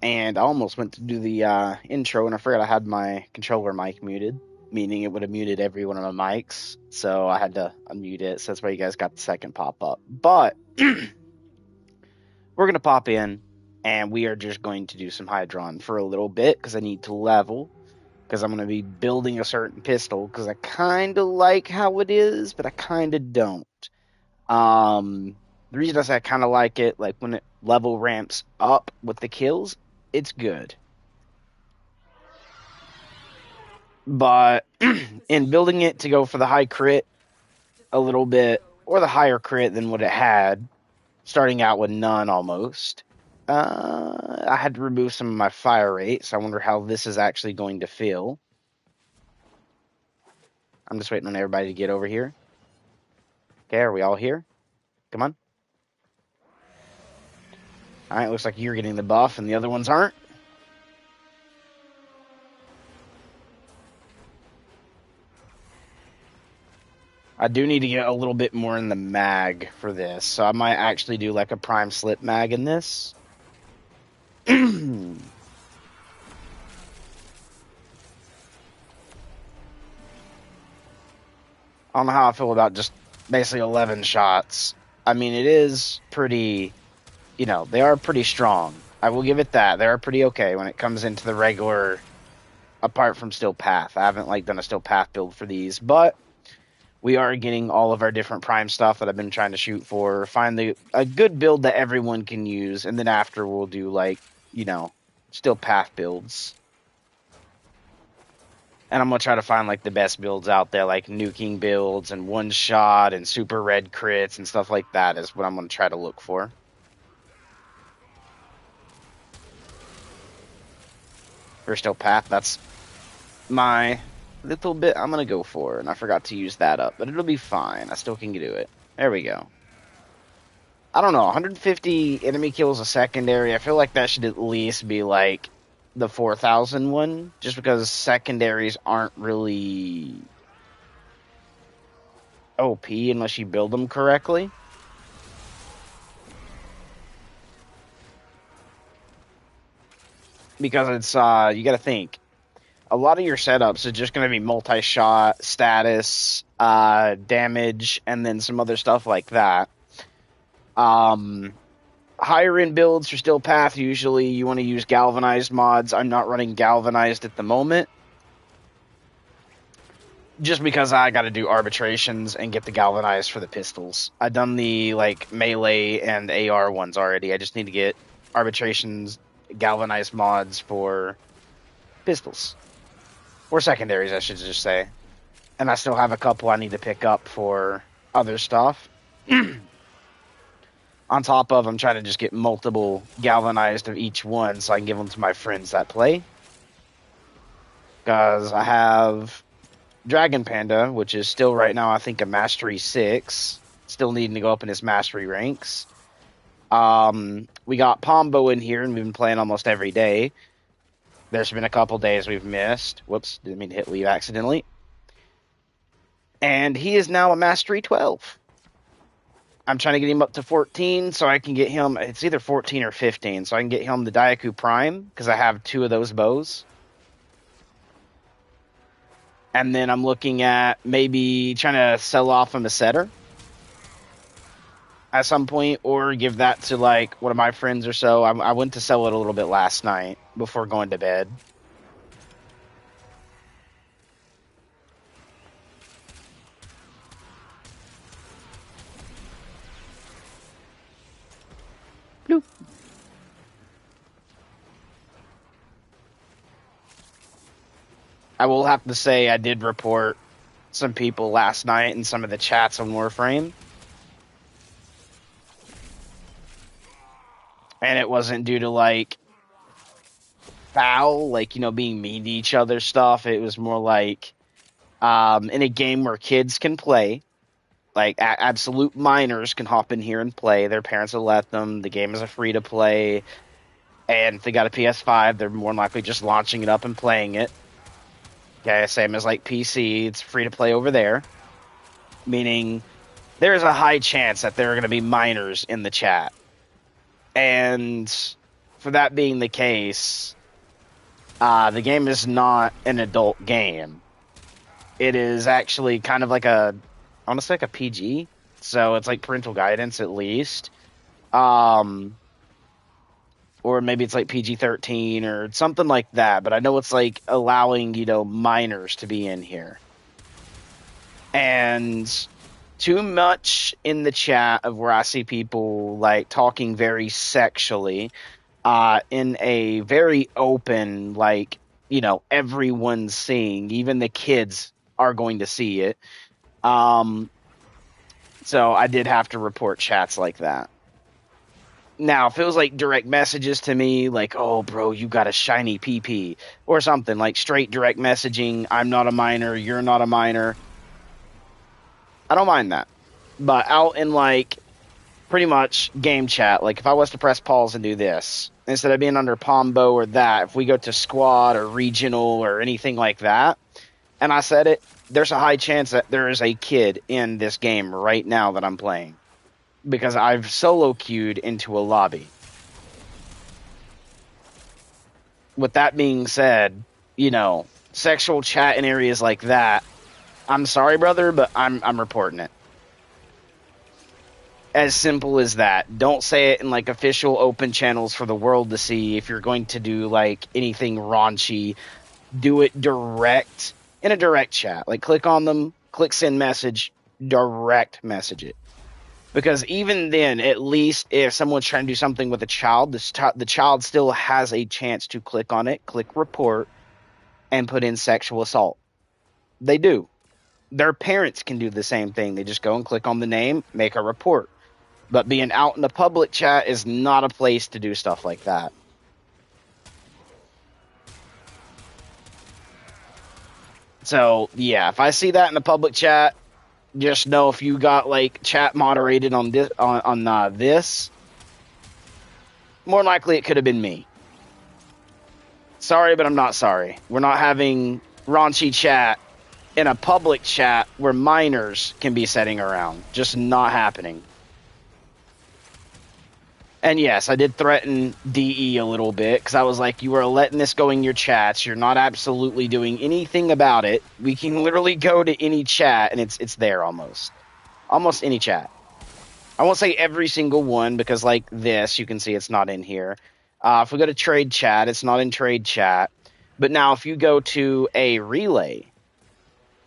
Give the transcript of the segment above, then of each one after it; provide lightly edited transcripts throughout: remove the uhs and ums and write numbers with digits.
And I almost went to do the intro, and I forgot I had my controller mic muted, meaning it would have muted every one of my mics. So I had to unmute it. So that's why you guys got the second pop up. But we're going to pop in, and we are just going to do some Hydron for a little bit because I need to level. Because I'm going to be building a certain pistol because I kind of like how it is, but I kind of don't. The reason I say I kind of like it, like when it level ramps up with the kills, it's good. But in building it to go for the high crit a little bit, or the higher crit than what it had, starting out with none almost, I had to remove some of my fire rate, so I wonder how this is actually going to feel. I'm just waiting on everybody to get over here. Okay, are we all here? Come on. All right, looks like you're getting the buff and the other ones aren't. I do need to get a little bit more in the mag for this, so I might actually do like a prime slip mag in this. I don't know how I feel about just basically 11 shots. I mean, it is pretty, they are pretty strong. I will give it that. They are pretty okay when it comes into the regular, apart from Steel Path. I haven't done a Steel Path build for these, but we are getting all of our different prime stuff that I've been trying to shoot for. Find a good build that everyone can use, and then after we'll do Steel Path builds. And I'm going to try to find the best builds out there, like nuking builds and one shot and super red crits and stuff like that is what I'm going to try to look for. For Steel Path, that's my little bit I'm going to go for. And I forgot to use that up, but it'll be fine. I still can do it. There we go. I don't know, 150 enemy kills a secondary. I feel like that should at least be the 4,000 one, just because secondaries aren't really OP unless you build them correctly. Because it's, you gotta think, a lot of your setups are just gonna be multi-shot, status, damage, and then some other stuff like that. Higher end builds for Steel Path, usually you want to use galvanized mods. I'm not running galvanized at the moment, just because I got to do arbitrations and get the galvanized for the pistols. I've done the melee and AR ones already. I just need to get arbitrations, galvanized mods for pistols, or secondaries, I should just say. And I still have a couple I need to pick up for other stuff. On top of, I'm trying to just get multiple galvanized of each one so I can give them to my friends that play. Because I have Dragon Panda, which is still right now, I think, a Mastery 6. Still needing to go up in his Mastery ranks. We got Pombo in here, and we've been playing almost every day. There's been a couple days we've missed. Whoops, didn't mean to hit leave accidentally. And he is now a Mastery 12. I'm trying to get him up to 14 so I can get him, it's either 14 or 15, so I can get him the Daiku Prime, because I have 2 of those bows. And then I'm looking at maybe trying to sell off a Masseter at some point, or give that to one of my friends or so. I went to sell it a little bit last night before going to bed. Bloop. I will have to say I did report some people last night in some of the chats on Warframe. And it wasn't due to foul, being mean to each other stuff. It was more in a game where kids can play, absolute minors can hop in here and play. Their parents will let them. The game is a free to play. And if they got a PS5, they're more than likely just launching it up and playing it. Okay, same as PC, it's free to play over there. Meaning, there's a high chance that there are going to be minors in the chat. And for that being the case, the game is not an adult game. It is actually kind of like I want to say like a PG. So it's like parental guidance at least. Or maybe it's like PG-13 or something like that. But I know it's like allowing, minors to be in here. And too much in the chat of where I see people like talking very sexually, in a very open, like, everyone's seeing, even the kids are going to see it. So I did have to report chats like that. Now, if it was like direct messages to me, like, oh, bro, you got a shiny PP, or something, like straight direct messaging, I'm not a minor, you're not a minor, I don't mind that. But out in, like, pretty much game chat, like, if I was to press pause and do this, instead of being under Pombo or that, if we go to squad or regional or anything like that, and I said it, there's a high chance that there is a kid in this game right now that I'm playing. Because I've solo queued into a lobby. With that being said, sexual chat in areas like that, I'm sorry, brother, but I'm reporting it. As simple as that. Don't say it in like official open channels for the world to see. If you're going to do like anything raunchy, do it direct in a direct chat. Like click on them, click send message, direct message it. Because even then, at least if someone's trying to do something with a child, the child still has a chance to click on it, click report, and put in sexual assault. They do. Their parents can do the same thing. They just go and click on the name, make a report. But being out in the public chat is not a place to do stuff like that. So, yeah, if I see that in the public chat, just know if you got like chat moderated on this, this, more likely it could have been me. Sorry, but I'm not sorry. We're not having raunchy chat in a public chat where minors can be sitting around. Just not happening. And yes, I did threaten DE a little bit because I was like, you are letting this go in your chats. You're not absolutely doing anything about it. We can literally go to any chat and it's there almost. Almost any chat. I won't say every single one because like this, you can see it's not in here. If we go to trade chat, it's not in trade chat. But now if you go to a relay,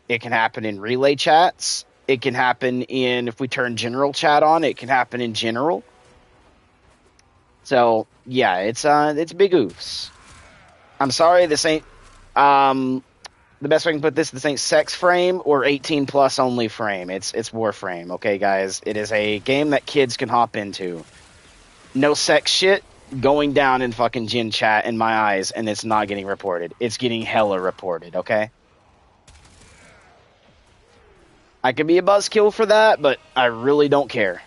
it can happen in relay chats. It can happen in, if we turn general chat on, it can happen in general. So yeah, it's big oofs. I'm sorry, this ain't the best way I can put this ain't sex frame or 18 plus only frame. It's Warframe, okay guys? It is a game that kids can hop into. No sex shit going down in fucking Gen chat in my eyes, and it's not getting reported. It's getting hella reported, okay? I could be a buzzkill for that, but I really don't care.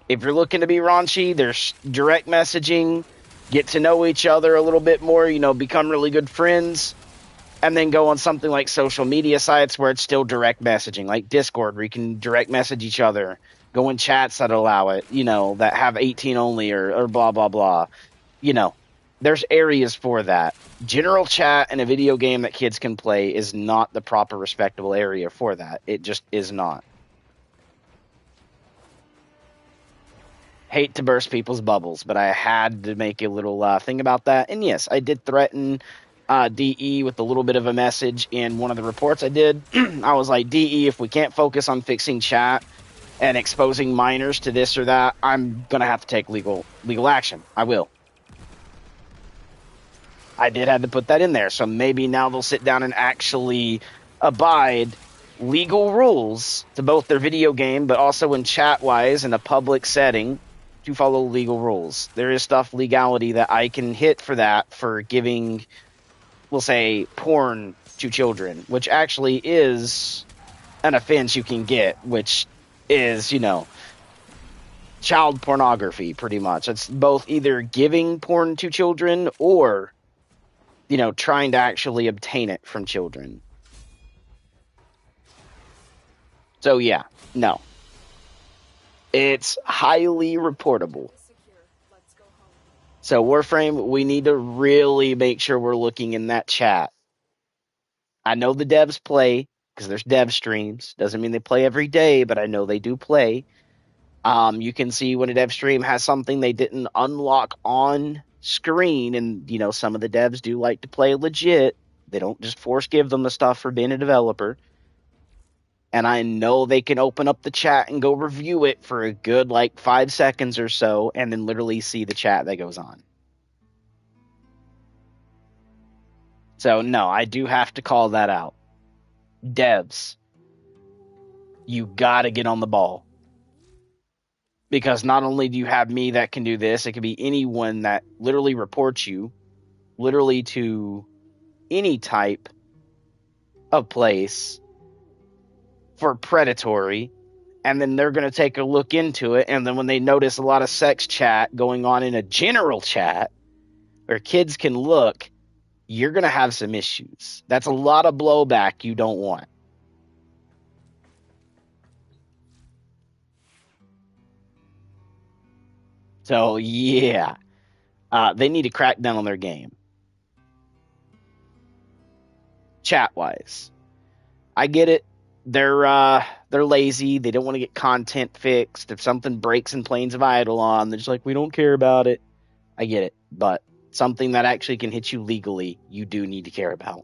If you're looking to be raunchy, there's direct messaging, get to know each other a little bit more, become really good friends, and then go on something like social media sites where it's still direct messaging, like Discord, where you can direct message each other, go in chats that allow it, that have 18 only or blah, blah, blah. There's areas for that. General chat in a video game that kids can play is not the proper respectable area for that. It just is not. Hate to burst people's bubbles, but I had to make a little thing about that. And yes, I did threaten DE with a little bit of a message in one of the reports I did. I was like, DE, if we can't focus on fixing chat and exposing minors to this or that, I'm going to have to take legal action. I will. I did have to put that in there. So maybe now they'll sit down and actually abide legal rules to both their video game, but also in chat-wise in a public setting to follow legal rules. There is stuff legality that I can hit for that for giving, we'll say, porn to children, which actually is an offense you can get, which is, child pornography, pretty much. It's both either giving porn to children or, trying to actually obtain it from children. So, yeah, no. It's highly reportable. So Warframe, we need to really make sure we're looking in that chat. I know the devs play because there's dev streams. Doesn't mean they play every day, but I know they do play. You can see when a dev stream has something they didn't unlock on screen, and some of the devs do like to play legit. They don't just force give them the stuff for being a developer. And I know they can open up the chat and go review it for a good 5 seconds or so, and then literally see the chat that goes on. So no, I do have to call that out. Devs, you gotta get on the ball. Because not only do you have me that can do this, it could be anyone that literally reports you, literally to any type of place for predatory, and then they're going to take a look into it, and then when they notice a lot of sex chat going on in a general chat where kids can look, you're going to have some issues. That's a lot of blowback you don't want. So, yeah. They need to crack down on their game. Chat-wise. I get it. They're lazy. They don't want to get content fixed. If something breaks in Plains of Eidolon, they're just like, we don't care about it. I get it. But something that actually can hit you legally, you do need to care about.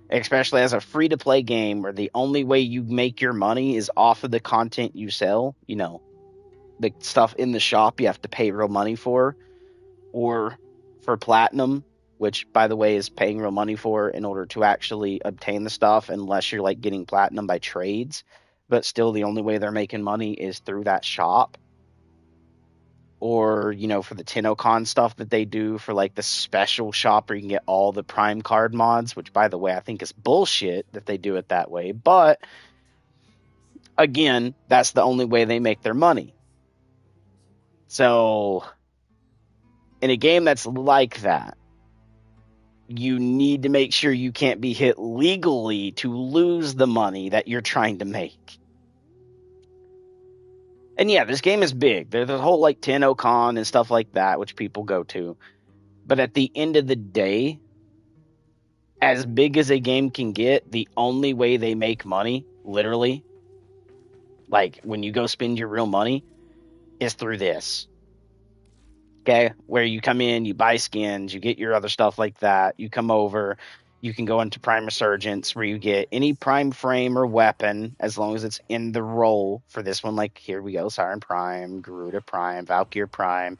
Especially as a free-to-play game where the only way you make your money is off of the content you sell. The stuff in the shop you have to pay real money for. Or for platinum, which, by the way, is paying real money for in order to actually obtain the stuff, unless you're getting platinum by trades. But still, the only way they're making money is through that shop. Or, for the Tenno stuff that they do for the special shop where you can get all the Prime card mods, which, by the way, I think is bullshit that they do it that way. But again, that's the only way they make their money. So in a game that's like that, you need to make sure you can't be hit legally to lose the money that you're trying to make. And yeah, this game is big. There's a whole Tenno and stuff like that, which people go to. But at the end of the day, as big as a game can get, the only way they make money, literally, when you go spend your real money, is through this. Okay? Where you come in, you buy skins, you get your other stuff like that, you come over, you can go into Prime Resurgence where you get any Prime frame or weapon as long as it's in the role for this one. Here we go, Siren Prime, Garuda Prime, Valkyr Prime,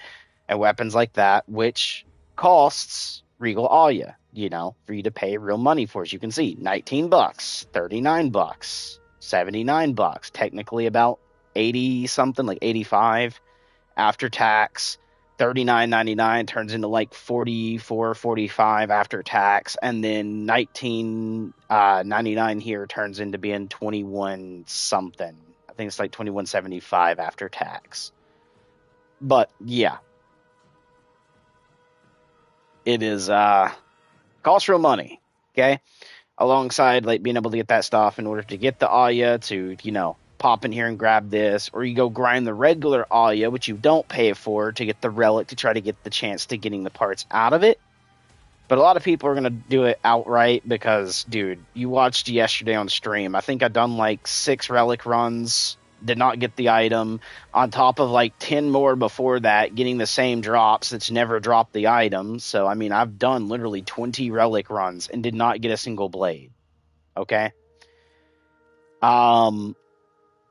and weapons like that, which costs Regal Alia, for you to pay real money for. As you can see, $19, $39, $79, technically about 80 something, 85 after tax. $39.99 turns into $44, $45 after tax, and then $19.99 here turns into being 21 something. I think it's $21.75 after tax. But yeah, it is costs real money. Okay, alongside being able to get that stuff in order to get the Aya to pop in here and grab this, or you go grind the regular Alia, which you don't pay for, to get the relic to try to get the chance to getting the parts out of it. But a lot of people are going to do it outright because, dude, you watched yesterday on stream. I think I've done 6 relic runs, did not get the item, on top of 10 more before that, getting the same drops that's never dropped the item. So, I mean, I've done literally 20 relic runs and did not get a single blade. Okay?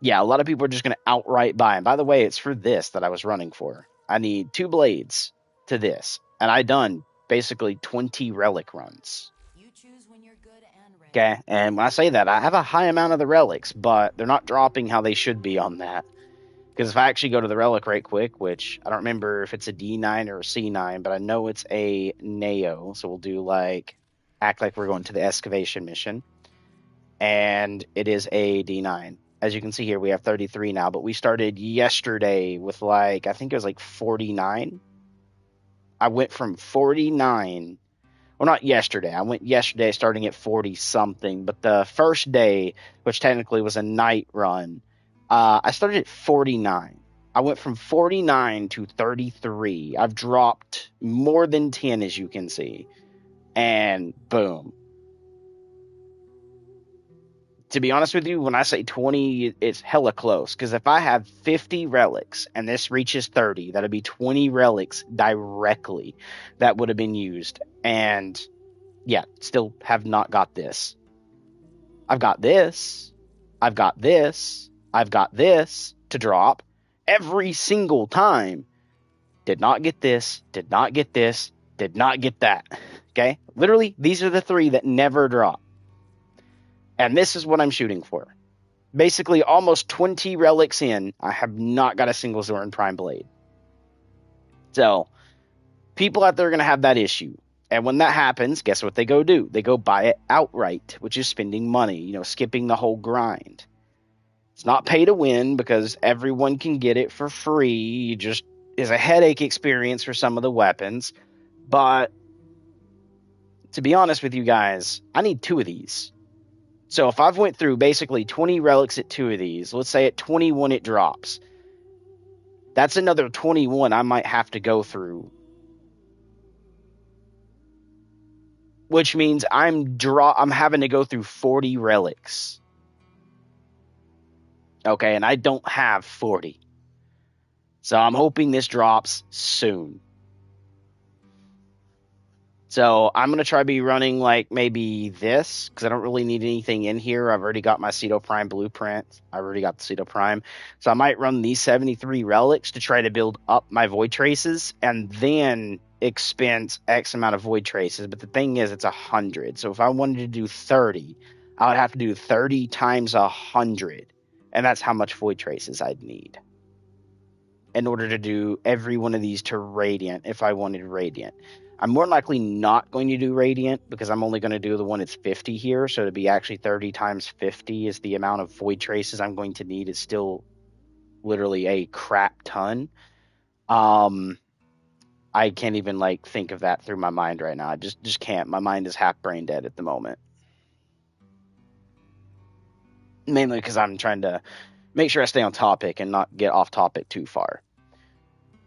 Yeah, a lot of people are just going to outright buy. And by the way, it's for this that I was running for. I need 2 blades to this. And I done basically 20 relic runs. You choose when you're good and ready. Okay, and when I say that, I have a high amount of the relics, but they're not dropping how they should be on that. Because if I actually go to the relic right quick, which I don't remember if it's a D9 or a C9, but I know it's a Neo. So we'll do act like we're going to the excavation mission. And it is a D9. As you can see here, we have 33 now, but we started yesterday with I think it was 49. I went from 49, well, not yesterday. I went yesterday starting at 40 something, but the first day, which technically was a night run, I started at 49. I went from 49 to 33. I've dropped more than 10, as you can see. And boom. To be honest with you, when I say 20, it's hella close. Because if I have 50 relics and this reaches 30, that'll be 20 relics directly that would have been used. And yeah, still have not got this. I've got this. I've got this. I've got this to drop every single time. Did not get this. Did not get this. Did not get that. Okay? Literally, these are the 3 that never drop. And this is what I'm shooting for. Basically, almost 20 relics in, I have not got a single Zoran Prime Blade. So, people out there are going to have that issue. And when that happens, guess what they go do? They go buy it outright, which is spending money, skipping the whole grind. It's not pay to win because everyone can get it for free. It just is a headache experience for some of the weapons. But to be honest with you guys, I need 2 of these. So if I've went through basically 20 relics at 2 of these, let's say at 21 it drops. That's another 21 I might have to go through. Which means I'm having to go through 40 relics. Okay, and I don't have 40. So I'm hoping this drops soon. So I'm going to try to be running like maybe this, because I don't really need anything in here. I've already got my Cedo Prime blueprint. I already got the Cedo Prime. So I might run these 73 relics to try to build up my Void Traces, and then expend X amount of Void Traces. But the thing is, it's 100. So if I wanted to do 30, I would have to do 30 times 100. And that's how much Void Traces I'd need in order to do every one of these to Radiant if I wanted Radiant. I'm more likely not going to do Radiant because I'm only going to do the one that's 50 here. So to be actually 30 times 50 is the amount of Void Traces I'm going to need. Is still literally a crap ton. I can't even think of that through my mind right now. I just can't. My mind is half brain dead at the moment. Mainly because I'm trying to make sure I stay on topic and not get off topic too far.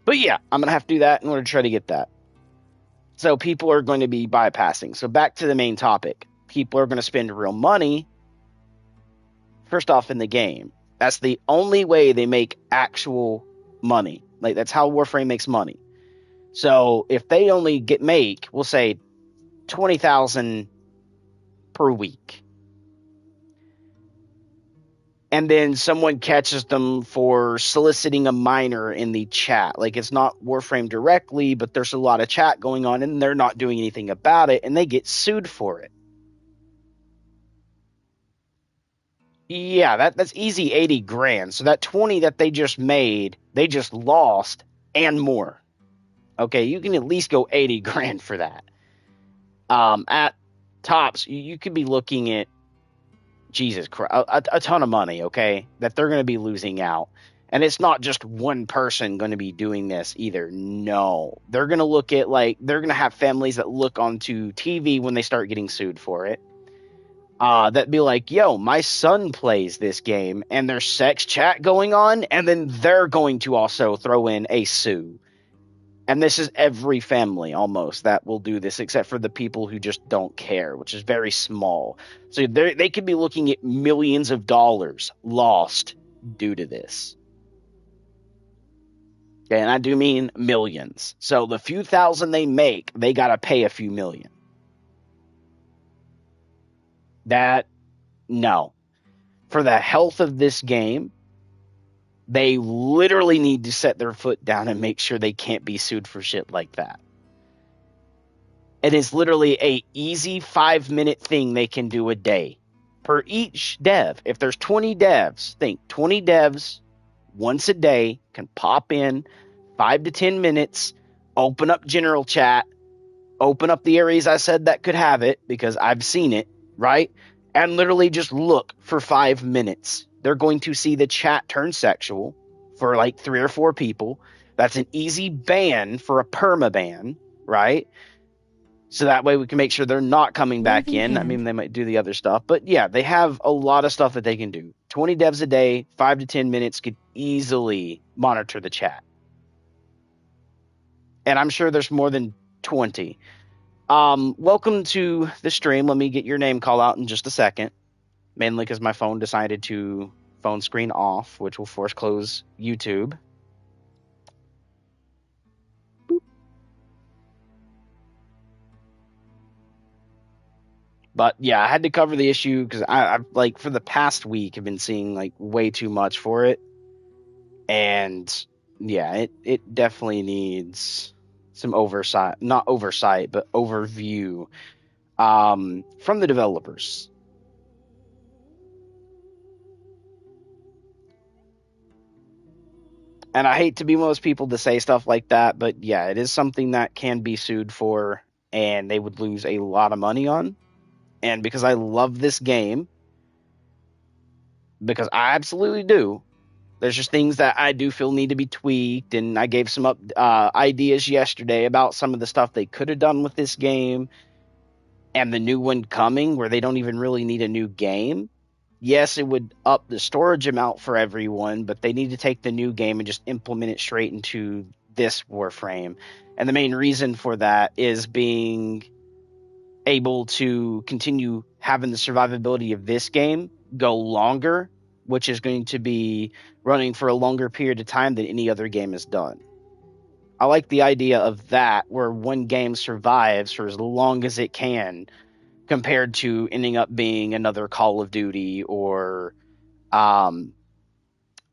But yeah, I'm going to have to do that in order to try to get that. So people are going to be bypassing. So back to the main topic. People are going to spend real money, first off, in the game. That's the only way they make actual money. That's how Warframe makes money. So if they only make, we'll say, 20,000 per week, and then someone catches them for soliciting a minor in the chat. It's not Warframe directly, but there's a lot of chat going on, and they're not doing anything about it, and they get sued for it. Yeah, that's easy 80 grand. So that 20 that they just made, they just lost and more. Okay, you can at least go 80 grand for that. At tops, you could be looking at, Jesus Christ, a ton of money, okay, that they're going to be losing out. And it's not just one person going to be doing this either. No, they're going to look at, they're going to have families that look onto TV when they start getting sued for it. That be like, yo, my son plays this game and there's sex chat going on. And then they're going to also throw in a sue. And this is every family almost that will do this, except for the people who just don't care, which is very small. So they could be looking at millions of dollars lost due to this. Okay, and I do mean millions. So the few thousand they make, they got to pay a few million. No. For the health of this game, they literally need to set their foot down and make sure they can't be sued for shit like that. It is literally a easy 5-minute thing they can do a day per each dev. If there's 20 devs, think 20 devs once a day can pop in 5 to 10 minutes, open up general chat, open up the areas I said that could have it because I've seen it, right? And literally just look for 5 minutes. They're going to see the chat turn sexual for 3 or 4 people. That's an easy ban for a permaban, right? So that way we can make sure they're not coming back in. I mean, they might do the other stuff. But yeah, they have a lot of stuff that they can do. 20 devs a day, 5 to 10 minutes could easily monitor the chat. And I'm sure there's more than 20. Welcome to the stream. Let me get your name call out in just a second. Mainly because my phone decided to phone screen off, which will force close YouTube. Boop. But yeah, I had to cover the issue because I've like for the past week have been seeing like way too much for it. And yeah, it definitely needs some oversight, not oversight, but overview from the developers. And I hate to be one of those people to say stuff like that, but yeah, it is something that can be sued for, and they would lose a lot of money on. And because I love this game, because I absolutely do, there's just things that I do feel need to be tweaked, and I gave some ideas yesterday about some of the stuff they could have done with this game, and the new one coming where they don't even really need a new game. Yes, it would up the storage amount for everyone, but they need to take the new game and just implement it straight into this Warframe. And the main reason for that is being able to continue having the survivability of this game go longer, which is going to be running for a longer period of time than any other game has done. I like the idea of that, where one game survives for as long as it can, compared to ending up being another Call of Duty or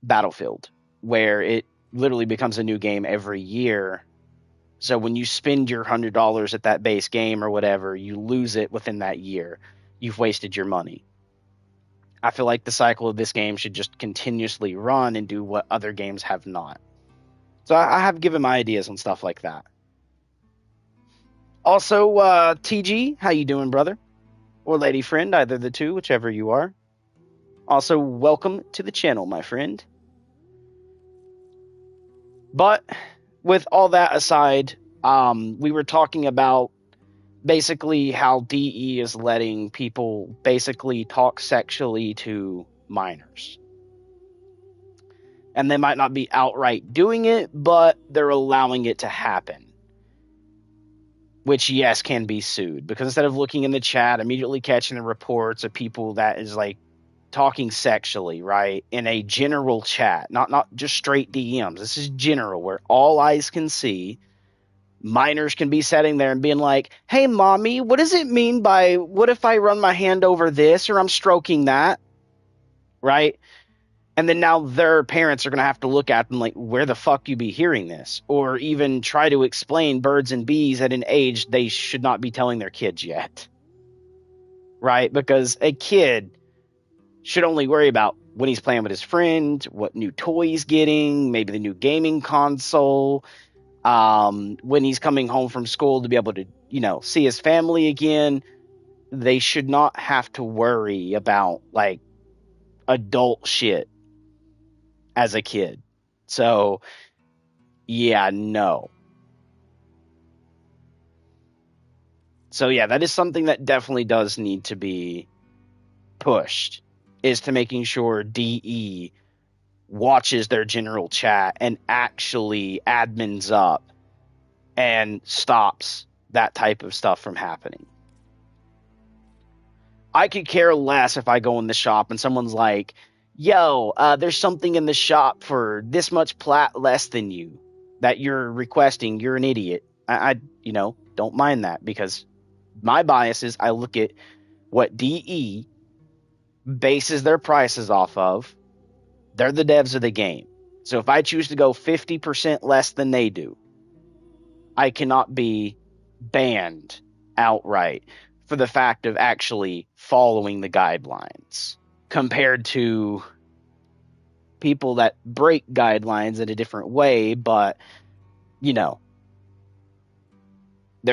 Battlefield, where it literally becomes a new game every year. So when you spend your $100 at that base game or whatever, you lose it within that year. You've wasted your money. I feel like the cycle of this game should just continuously run and do what other games have not. So I have given my ideas on stuff like that. Also, TG, how you doing, brother? Or lady friend, either the two, whichever you are. Also, welcome to the channel, my friend. But with all that aside, we were talking about basically how DE is letting people basically talk sexually to minors. And they might not be outright doing it, but they're allowing it to happen. Which, yes, can be sued. Because instead of looking in the chat, immediately catching the reports of people that is like talking sexually, right? In a general chat, not just straight DMs. This is general, where all eyes can see. Minors can be sitting there and being like, hey, mommy, what does it mean by, what if I run my hand over this or I'm stroking that? Right? And then now their parents are going to have to look at them like, where the fuck you be hearing this? Or even try to explain birds and bees at an age they should not be telling their kids yet. Right? Because a kid should only worry about when he's playing with his friend, what new toy he's getting, maybe the new gaming console, when he's coming home from school to be able to, see his family again. They should not have to worry about like adult shit as a kid. So, yeah, no. So, yeah, that is something that definitely does need to be pushed, is to making sure DE watches their general chat and actually admins up and stops that type of stuff from happening. I could care less if I go in the shop and someone's like, yo, there's something in the shop for this much plat less than you that you're requesting. You're an idiot. I don't mind that, because my bias is I look at what DE bases their prices off of. They're the devs of the game. So if I choose to go 50% less than they do, I cannot be banned outright for the fact of actually following the guidelines, compared to people that break guidelines in a different way. But, there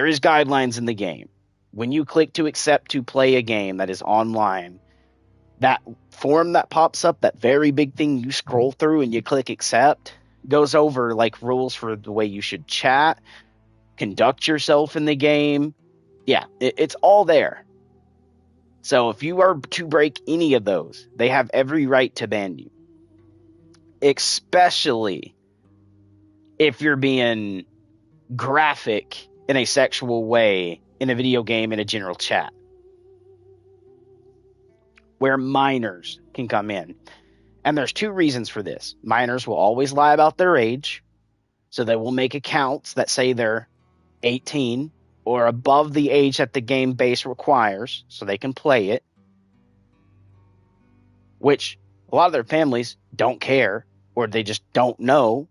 is guidelines in the game. When you click to accept to play a game that is online, that form that pops up, that very big thing you scroll through and you click accept, goes over like rules for the way you should chat, conduct yourself in the game. Yeah, it's all there. So if you are to break any of those, they have every right to ban you. especially if you're being graphic in a sexual way in a video game in a general chat, where minors can come in. And there's two reasons for this. Minors will always lie about their age, so they will make accounts that say they're 18 or above the age that the game base requires, so they can play it, which a lot of their families don't care, or they just don't know.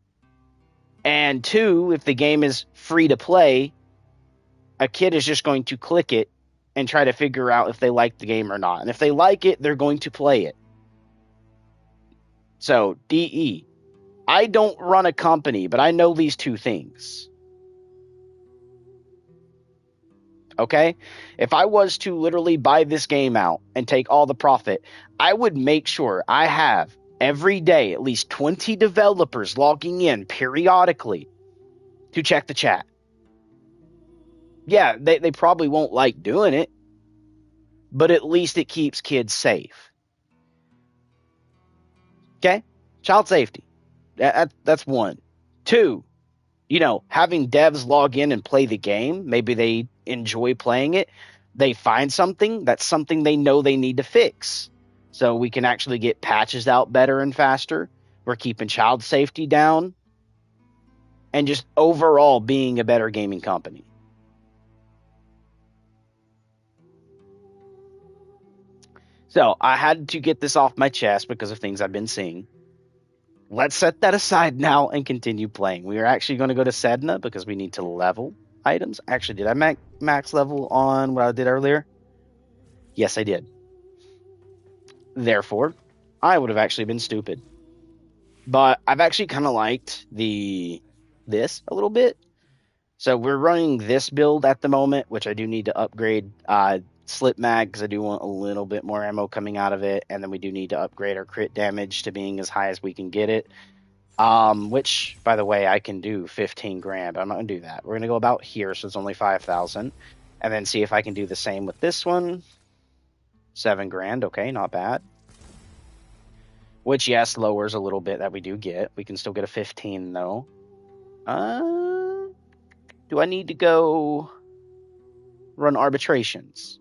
And two, if the game is free to play, a kid is just going to click it and try to figure out if they like the game or not. And if they like it, they're going to play it. So, DE, I don't run a company, but I know these two things. Okay? If I was to literally buy this game out and take all the profit, I would make sure I have every day at least 20 developers logging in periodically to check the chat. Yeah, they probably won't like doing it, but at least it keeps kids safe. Okay? Child safety. That's one. Two, having devs log in and play the game, maybe they enjoy playing it. They find something, that's something they know they need to fix. So we can actually get patches out better and faster. We're keeping child safety down. And just overall being a better gaming company. So I had to get this off my chest because of things I've been seeing. Let's set that aside now and continue playing. We are actually going to go to Sedna because we need to level items. Actually, did I max level on what I did earlier? Yes, I did. Therefore, I would have actually been stupid. But I've actually kind of liked this a little bit. So we're running this build at the moment, which I do need to upgrade slip mag because I do want a little bit more ammo coming out of it, and then we do need to upgrade our crit damage to being as high as we can get it. Which, by the way, I can do 15 grand, but I'm not going to do that. We're going to go about here, so it's only 5,000, and then see if I can do the same with this one. 7 grand, okay, not bad. Which, yes, lowers a little bit that we do get. We can still get a 15, though. Do I need to go run arbitrations?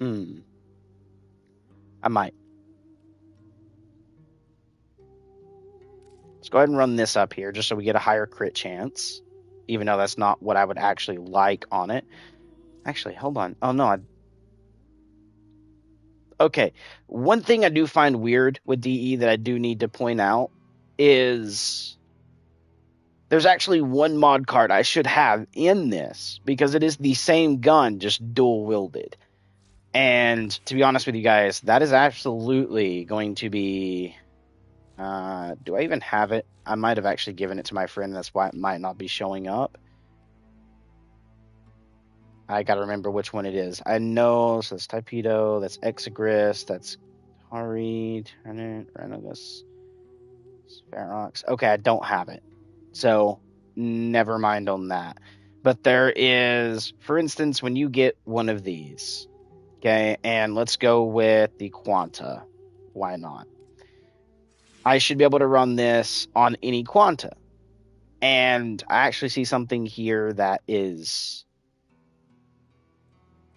I might. Let's go ahead and run this up here just so we get a higher crit chance, even though that's not what I would actually like on it. Actually, hold on. Oh, no. Okay. One thing I do find weird with DE that I do need to point out is there's actually one mod card I should have in this because it is the same gun, just dual-wielded. And to be honest with you guys, that is absolutely going to be... do I even have it? I might have actually given it to my friend. That's why it might not be showing up. I gotta remember which one it is. I know, so that's Typedo, that's Exigris, that's Hari, Renegus, Spherox. Okay, I don't have it. So, never mind on that. But there is, for instance, when you get one of these, okay, and let's go with the Quanta. Why not? I should be able to run this on any Quanta. And I actually see something here that is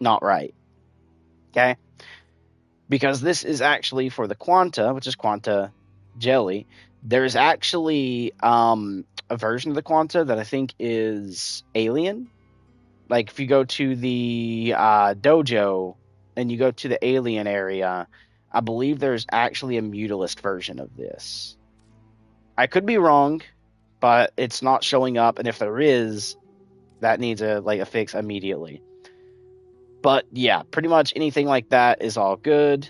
not right. Okay? Because this is actually for the Quanta, which is Quanta Jelly. There's actually a version of the Quanta that I think is alien. Like if you go to the dojo and you go to the alien area, I believe there's actually a Mutalist version of this. I could be wrong, but it's not showing up, and if there is, that needs a fix immediately. But yeah, pretty much anything like that is all good.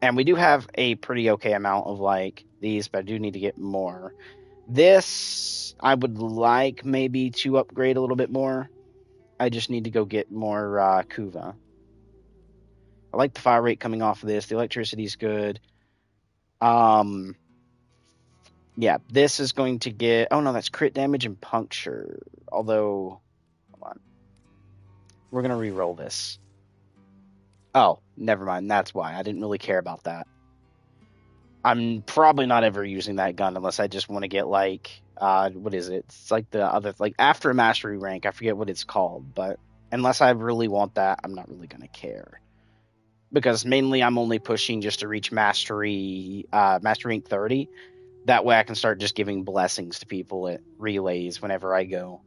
And we do have a pretty okay amount of these, but I do need to get more. This I would like maybe to upgrade a little bit more. I just need to go get more Kuva. I like the fire rate coming off of this. The electricity is good. Yeah, this is going to get... Oh, no, that's crit damage and puncture. Although, hold on. We're going to re-roll this. Oh, never mind. That's why. I didn't really care about that. I'm probably not ever using that gun unless I just want to get like what is it? It's like the other like after a mastery rank. I forget what it's called, but unless I really want that, I'm not really gonna care. Because mainly I'm only pushing just to reach mastery rank 30. That way I can start just giving blessings to people at relays whenever I go.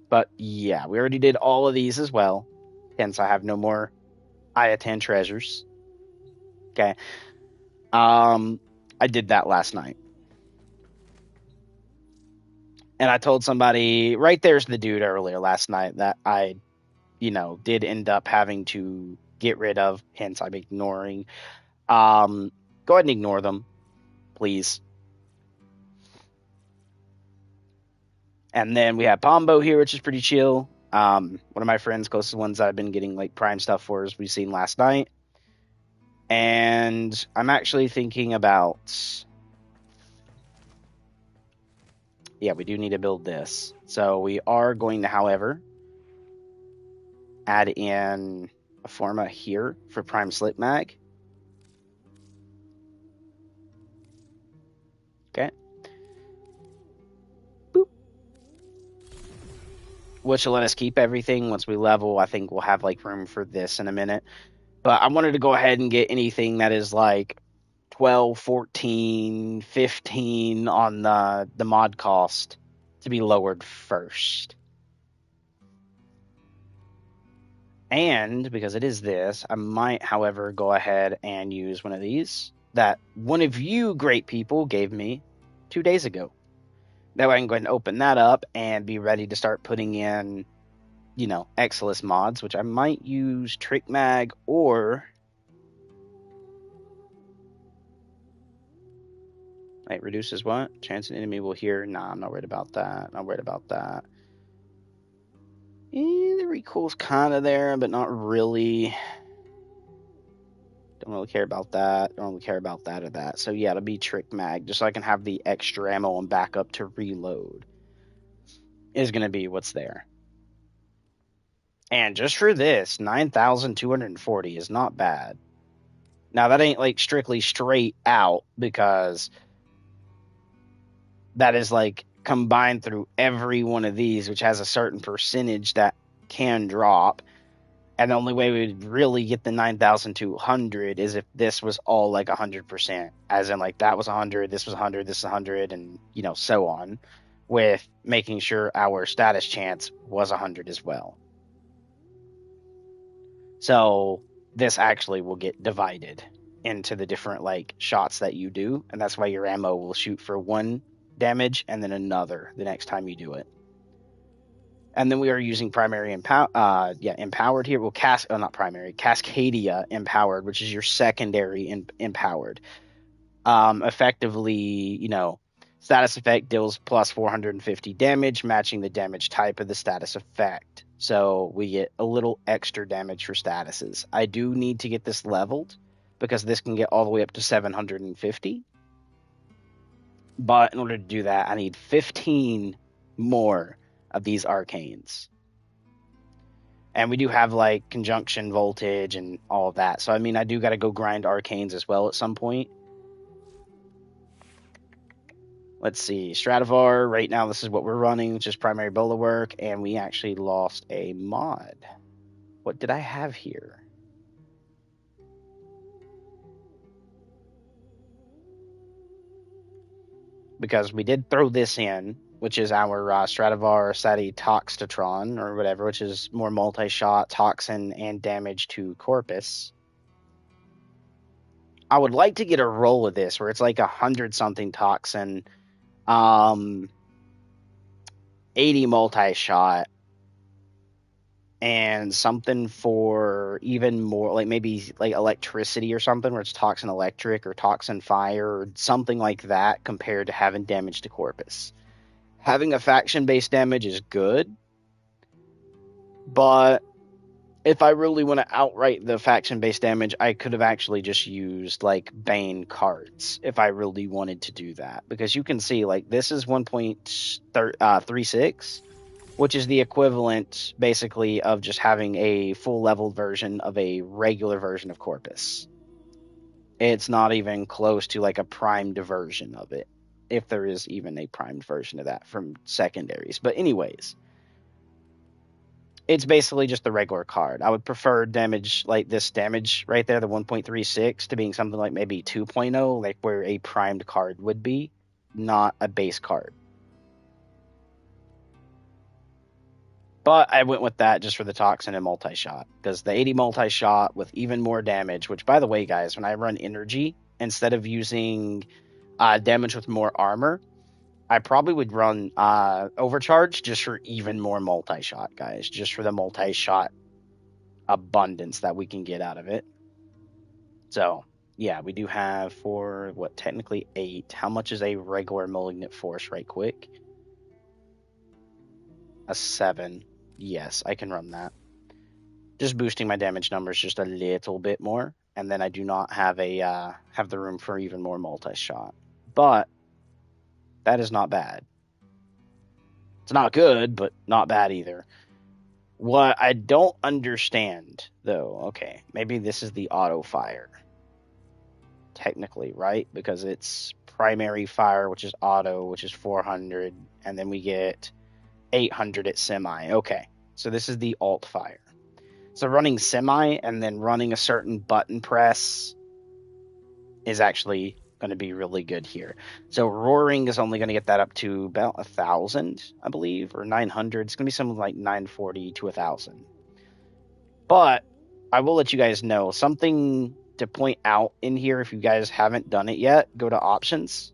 But yeah, we already did all of these as well. Hence I have no more Iatan treasures. Okay. I did that last night. And I told somebody right there's the dude earlier last night that I, did end up having to get rid of, hence I'm ignoring. Go ahead and ignore them, please. And then we have Pombo here, which is pretty chill. One of my friends, closest ones I've been getting like prime stuff for, as we've seen last night. And I'm actually thinking about, yeah, we do need to build this. So we are going to, however, add in a forma here for prime slip mag. Okay. Boop. Which will let us keep everything. Once we level, I think we'll have like room for this in a minute. But I wanted to go ahead and get anything that is like 12, 14, 15 on the mod cost to be lowered first. And because it is this, I might, however, go ahead and use one of these that one of you great people gave me 2 days ago. That way I can go ahead and open that up and be ready to start putting in, Exilus mods, which I might use Trick Mag or... It reduces what? Chance an enemy will hear. Nah, I'm not worried about that. Not worried about that. The recoil's kind of there, but not really. Don't really care about that. Don't really care about that or that. So yeah, it'll be Trick Mag, just so I can have the extra ammo and backup to reload. Is going to be what's there. And just for this, 9,240 is not bad. Now, that ain't like strictly straight out, because that is like combined through every one of these, which has a certain percentage that can drop. And the only way we would really get the 9,200 is if this was all like 100%, as in like that was 100, this was 100, this is 100, and so on, with making sure our status chance was 100 as well. So this actually will get divided into the different like shots that you do, and that's why your ammo will shoot for 1 damage and then another the next time you do it. And then we are using primary empowered here. Well, not primary, Cascadia empowered, which is your secondary empowered. Effectively, status effect deals plus 450 damage, matching the damage type of the status effect. So we get a little extra damage for statuses. I do need to get this leveled because this can get all the way up to 750. But in order to do that, I need 15 more of these arcanes. And we do have like conjunction voltage and all of that. So I mean, I do got to go grind arcanes as well at some point. Let's see, Stradivar, right now this is what we're running, which is primary bulwark, and we actually lost a mod. What did I have here? Because we did throw this in, which is our Stradivar Sati Toxtatron, or whatever, which is more multi-shot, toxin, and damage to Corpus. I would like to get a roll of this, where it's like 100-something toxin, 80 multi-shot, and something for even more, like maybe like electricity or something, where it's toxin electric or toxin fire or something like that, compared to having damage to Corpus. Having a faction-based damage is good, but if I really want to outright the faction-based damage, I could have actually just used like Bane cards if I really wanted to do that. Because you can see like this is 1.36, which is the equivalent basically of just having a full leveled version of a regular version of Corpus. It's not even close to like a primed version of it, if there is even a primed version of that from secondaries. But anyways, it's basically just the regular card. I would prefer damage like this damage right there, the 1.36, to being something like maybe 2.0, like where a primed card would be, not a base card. But I went with that just for the toxin and multi-shot, because the 80 multi-shot with even more damage, which by the way, guys, when I run energy, instead of using damage with more armor, I probably would run overcharge just for even more multi-shot, guys, just for the multi-shot abundance that we can get out of it. So yeah, we do have for what technically 8. How much is a regular malignant force right quick? A 7. Yes, I can run that. Just boosting my damage numbers just a little bit more, and then I do not have have the room for even more multi-shot. But that is not bad. It's not good, but not bad either. What I don't understand, though, okay, maybe this is the auto fire. Technically, right? Because it's primary fire, which is auto, which is 400, and then we get 800 at semi. Okay, so this is the alt fire. So running semi and then running a certain button press is actually going to be really good here. So roaring is only going to get that up to about 1,000, I believe, or 900. It's going to be something like 940 to 1,000. But I will let you guys know something to point out in here. If you guys haven't done it yet, go to options,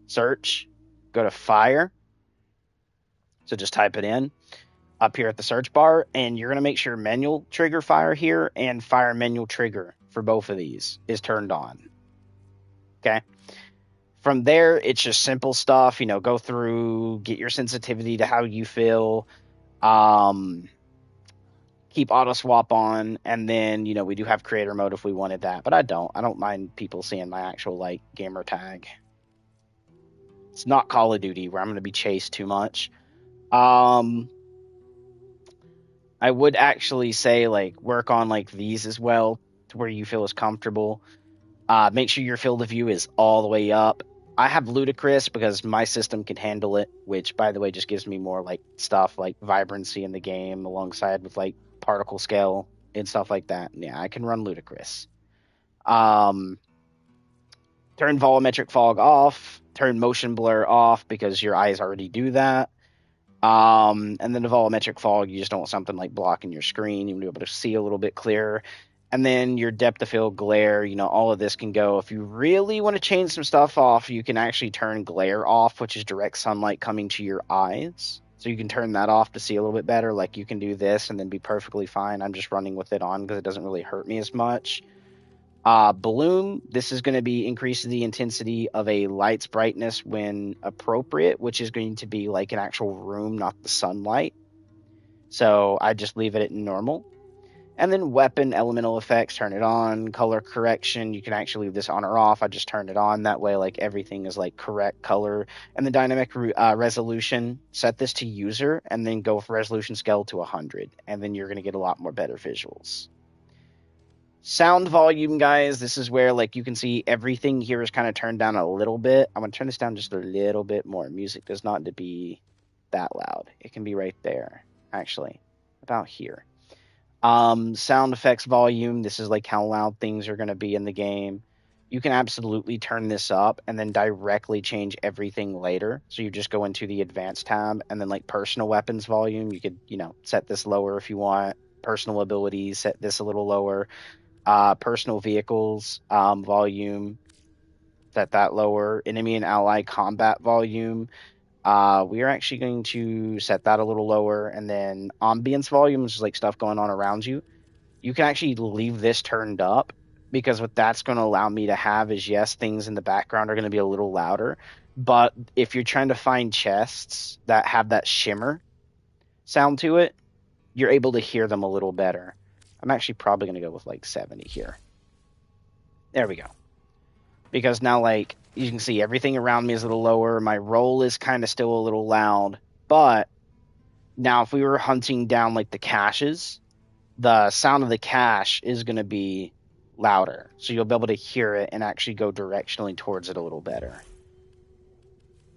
search, go to fire. So just type it in up here at the search bar, and you're going to make sure manual trigger fire here and fire manual trigger for both of these is turned on. Okay. From there, it's just simple stuff, go through, get your sensitivity to how you feel, keep auto swap on, and then, we do have creator mode if we wanted that, but I don't mind people seeing my actual, like, gamer tag. It's not Call of Duty where I'm going to be chased too much. I would actually say, like, work on, like, these as well to where you feel as comfortable. Make sure your field of view is all the way up. I have ludicrous because my system can handle it, which, by the way, just gives me more, like, stuff like vibrancy in the game alongside with, like, particle scale and stuff like that. Yeah, I can run ludicrous. Turn volumetric fog off. Turn motion blur off because your eyes already do that. And then the volumetric fog, you just don't want something like blocking your screen. You want to be able to see a little bit clearer. And then your depth of field glare, all of this can go. If you really want to change some stuff off, you can actually turn glare off, which is direct sunlight coming to your eyes. So you can turn that off to see a little bit better. Like you can do this and then be perfectly fine. I'm just running with it on because it doesn't really hurt me as much. Bloom, this is going to be increasing the intensity of a light's brightness when appropriate, which is going to be like an actual room, not the sunlight. So I just leave it at normal. And then weapon elemental effects, turn it on. Color correction, you can actually leave this on or off. I just turn it on. That way, like, everything is, like, correct color. And the dynamic resolution, set this to user, and then go for resolution scale to 100. And then you're going to get a lot more better visuals. Sound volume, guys, this is where, like, you can see everything here is kind of turned down a little bit. I'm going to turn this down just a little bit more. Music does not need to be that loud. It can be right there, actually, about here. Sound effects volume, this is like how loud things are going to be in the game. You can absolutely turn this up and then directly change everything later. So you just go into the advanced tab and then like personal weapons volume, you could, set this lower if you want. Personal abilities, set this a little lower. Personal vehicles volume, set that lower. Enemy and ally combat volume, we are actually going to set that a little lower. And then ambience volume, which is like stuff going on around you. You can actually leave this turned up because what that's going to allow me to have is, yes, things in the background are going to be a little louder. But if you're trying to find chests that have that shimmer sound to it, you're able to hear them a little better. I'm actually probably going to go with like 70 here. There we go. Because now, like, you can see everything around me is a little lower. My roll is kind of still a little loud. But now if we were hunting down, like, the caches, the sound of the cache is going to be louder. So you'll be able to hear it and actually go directionally towards it a little better.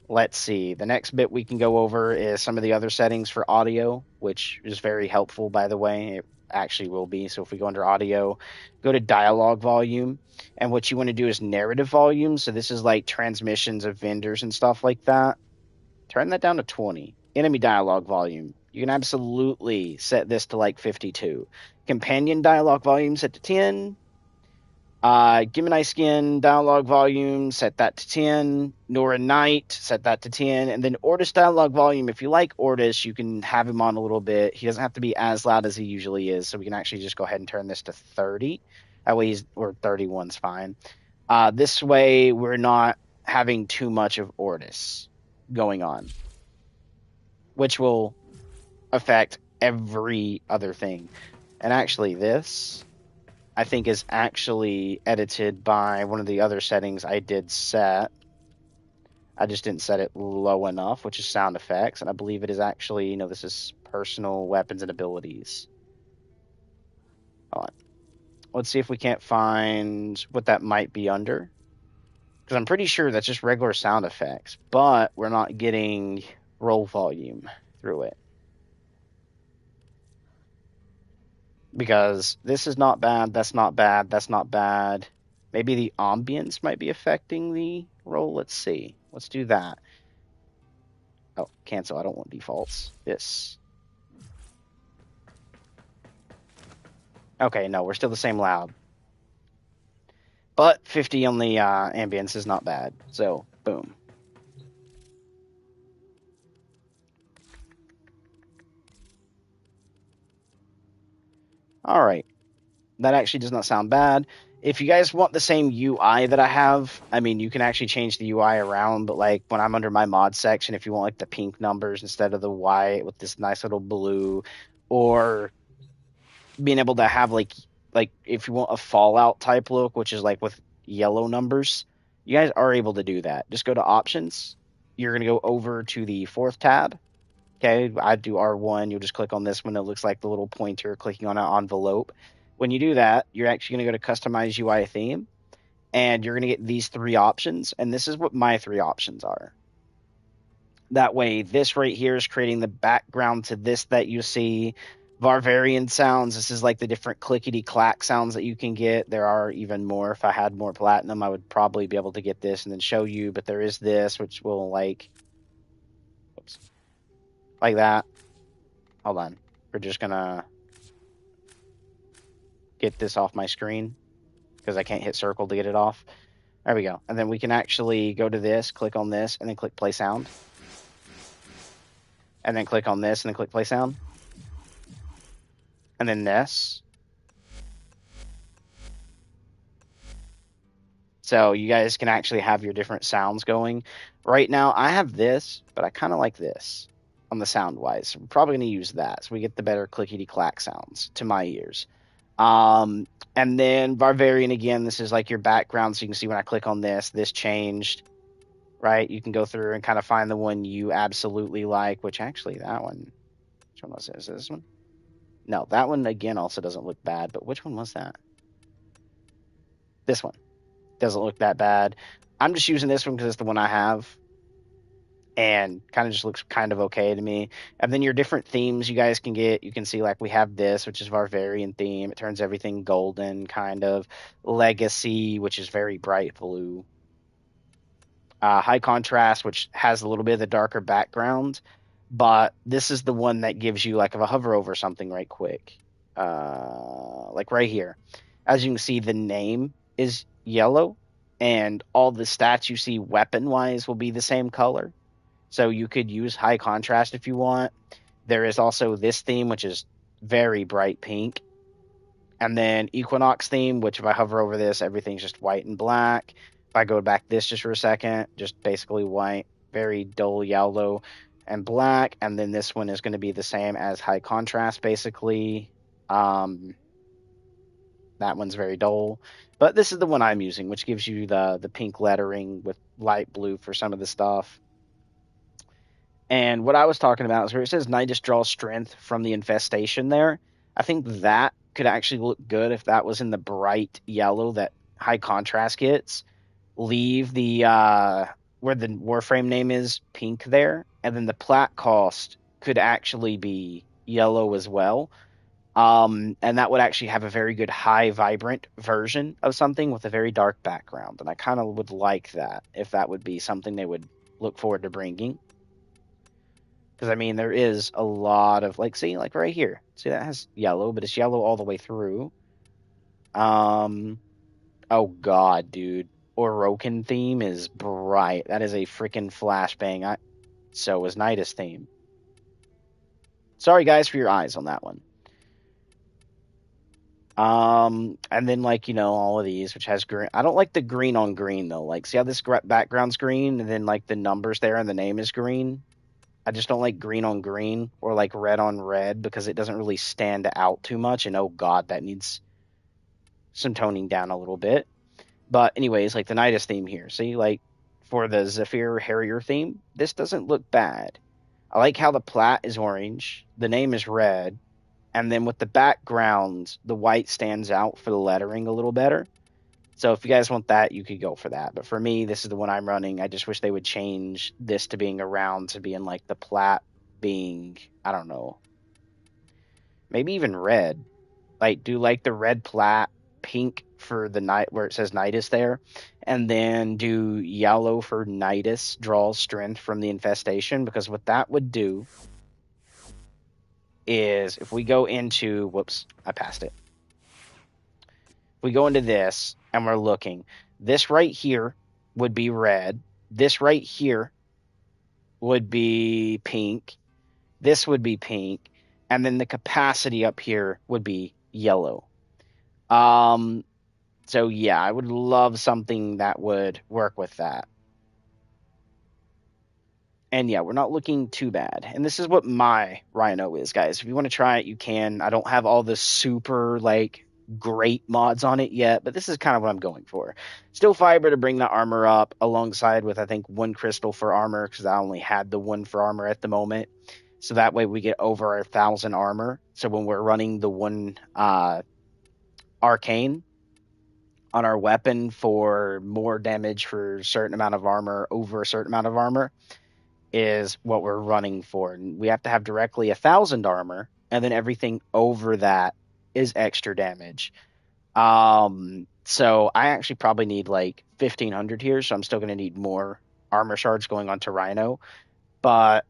Let's see. The next bit we can go over is some of the other settings for audio, which is very helpful, by the way. It actually will be. So if we go under audio, go to dialogue volume. And what you want to do is narrative volume. So this is like transmissions of vendors and stuff like that. Turn that down to 20. Enemy dialogue volume. You can absolutely set this to like 52. Companion dialogue volume set to 10. Gemini Skin dialogue volume, set that to 10. Nora Knight, set that to 10. And then Ortis dialogue volume, if you like Ortis, you can have him on a little bit. He doesn't have to be as loud as he usually is, so we can actually just go ahead and turn this to 30. That way or 31's fine. This way we're not having too much of Ortis going on, which will affect every other thing. And actually this, I think, is actually edited by one of the other settings I did set. I just didn't set it low enough, which is sound effects. And I believe it is actually, this is personal weapons and abilities. Hold on. Let's see if we can't find what that might be under. Because I'm pretty sure that's just regular sound effects, but we're not getting roll volume through it. Because this is not bad, that's not bad, that's not bad. Maybe the ambience might be affecting the roll. Let's see. Let's do that. Oh, cancel. I don't want defaults. This. Okay, no, we're still the same loud. But 50 on the ambience is not bad. So, boom. All right. That actually does not sound bad. If you guys want the same UI that I have, I mean, you can actually change the UI around, but like when I'm under my mod section, if you want like the pink numbers instead of the white with this nice little blue, or being able to have like if you want a Fallout type look, which is like with yellow numbers, you guys are able to do that. Just go to options. You're going to go over to the fourth tab. Okay, I do R1. You'll just click on this one. It looks like the little pointer clicking on an envelope. When you do that, you're actually going to go to customize UI theme, and you're going to get these three options. And this is what my three options are. That way, this right here is creating the background to this that you see. Varvarian sounds. This is like the different clickety clack sounds that you can get. There are even more. If I had more platinum, I would probably be able to get this and then show you. But there is this, which will like that. Hold on. We're just going to get this off my screen because I can't hit circle to get it off. There we go. And then we can actually go to this, click on this, and then click play sound. And then click on this and then click play sound. And then this. So you guys can actually have your different sounds going. Right now I have this, but I kind of like this on the sound wise. So we're probably going to use that. So we get the better clickety clack sounds to my ears. And then Varvarian again, this is like your background. So you can see when I click on this changed, right? You can go through and kind of find the one you absolutely like, which actually that one, which one was it? Is it this one? No, that one again also doesn't look bad, but which one was that? This one doesn't look that bad. I'm just using this one because it's the one I have and kind of just looks kind of okay to me. And then your different themes you guys can get. You can see like we have this, which is Varvarian theme. It turns everything golden, kind of. Legacy, which is very bright blue. High contrast, which has a little bit of the darker background. But this is the one that gives you, like, if I hover over something right quick, like right here, as you can see, the name is yellow, and all the stats you see weapon-wise will be the same color. So you could use high contrast if you want. There is also this theme, which is very bright pink. And then Equinox theme, which if I hover over this, everything's just white and black. If I go back this just for a second, just basically white, very dull yellow and black. And then this one is going to be the same as high contrast, basically. That one's very dull. But this is the one I'm using, which gives you the pink lettering with light blue for some of the stuff. And what I was talking about is where it says Nidus draws strength from the infestation there. I think that could actually look good if that was in the bright yellow that high contrast gets. Leave the where the Warframe name is pink there, and then the plat cost could actually be yellow as well. And that would actually have a very good high vibrant version of something with a very dark background. And I kind of would like that if that would be something they would look forward to bringing. Because I mean, there is a lot of like, see, like right here, see that has yellow, but it's yellow all the way through. Oh god, dude, Orokin theme is bright. That is a freaking flashbang. So is Nidus theme. Sorry guys for your eyes on that one. And then like, you know, all of these, which has green. I don't like the green on green though. Like, see how this background's green and then like the numbers there and the name is green? I just don't like green on green or like red on red because it doesn't really stand out too much. And oh god, that needs some toning down a little bit. But anyways, like the Nidus theme here. See, like for the Zephyr Harrier theme, this doesn't look bad. I like how the plat is orange, the name is red, and then with the background, the white stands out for the lettering a little better. So if you guys want that, you could go for that. But for me, this is the one I'm running. I just wish they would change this to being around to being like the plat being, I don't know, maybe even red. Like do like the red plat, pink for the night where it says Nidus there, and then do yellow for Nidus draws strength from the infestation. Because what that would do is if we go into, whoops, I passed it. If we go into this and we're looking, this right here would be red. This right here would be pink. This would be pink. And then the capacity up here would be yellow. So yeah, I would love something that would work with that. And yeah, we're not looking too bad. And this is what my Rhino is, guys. If you want to try it, you can. I don't have all the super like great mods on it yet, but this is kind of what I'm going for. Still fiber to bring the armor up alongside with I think one crystal for armor because I only had the one for armor at the moment. So that way we get over 1,000 armor. So when we're running the one arcane on our weapon for more damage for a certain amount of armor over a certain amount of armor is what we're running for. And we have to have directly 1,000 armor, and then everything over that is extra damage. So I actually probably need like 1,500 here, so I'm still going to need more armor shards going on to Rhino. But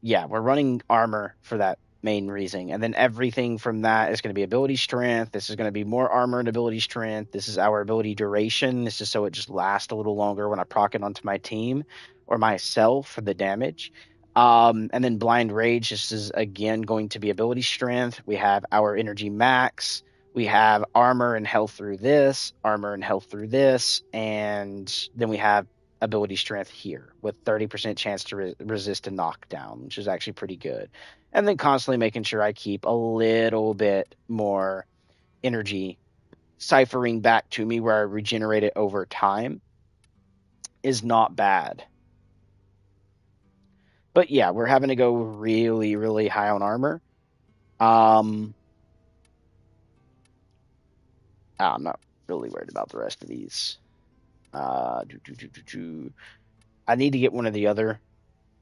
yeah, we're running armor for that main reason. And then everything from that is going to be ability strength. This is going to be more armor and ability strength. This is our ability duration. This is so it just lasts a little longer when I proc it onto my team or myself for the damage. And then blind rage. This is again going to be ability strength. We have our energy max. We have armor and health through this, armor and health through this, and then we have ability strength here with 30% chance to resist a knockdown, which is actually pretty good. And then constantly making sure I keep a little bit more energy ciphering back to me where I regenerate it over time is not bad. But yeah, we're having to go really, really high on armor. I'm not really worried about the rest of these. I need to get one of the other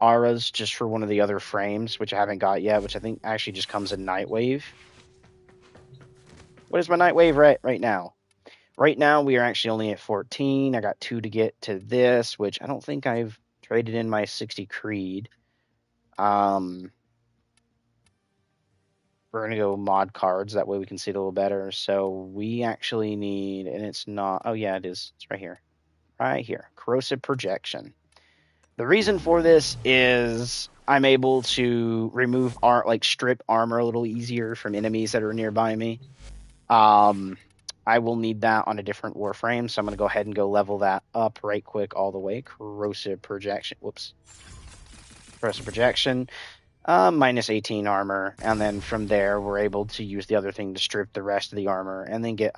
auras just for one of the other frames, which I haven't got yet, which I think actually just comes in Nightwave. What is my Nightwave right now? Right now, we are actually only at 14. I got 2 to get to this, which I don't think I've traded in my 60 Creed. We're going to go mod cards. That way we can see it a little better. So we actually need, and it's not, oh yeah, it is. It's right here. Right here. Corrosive Projection. The reason for this is I'm able to remove strip armor a little easier from enemies that are nearby me. I will need that on a different Warframe, so I'm going to go ahead and go level that up right quick all the way. Corrosive Projection. Whoops. Corrosive Projection. Minus 18 armor, and then from there we're able to use the other thing to strip the rest of the armor and then get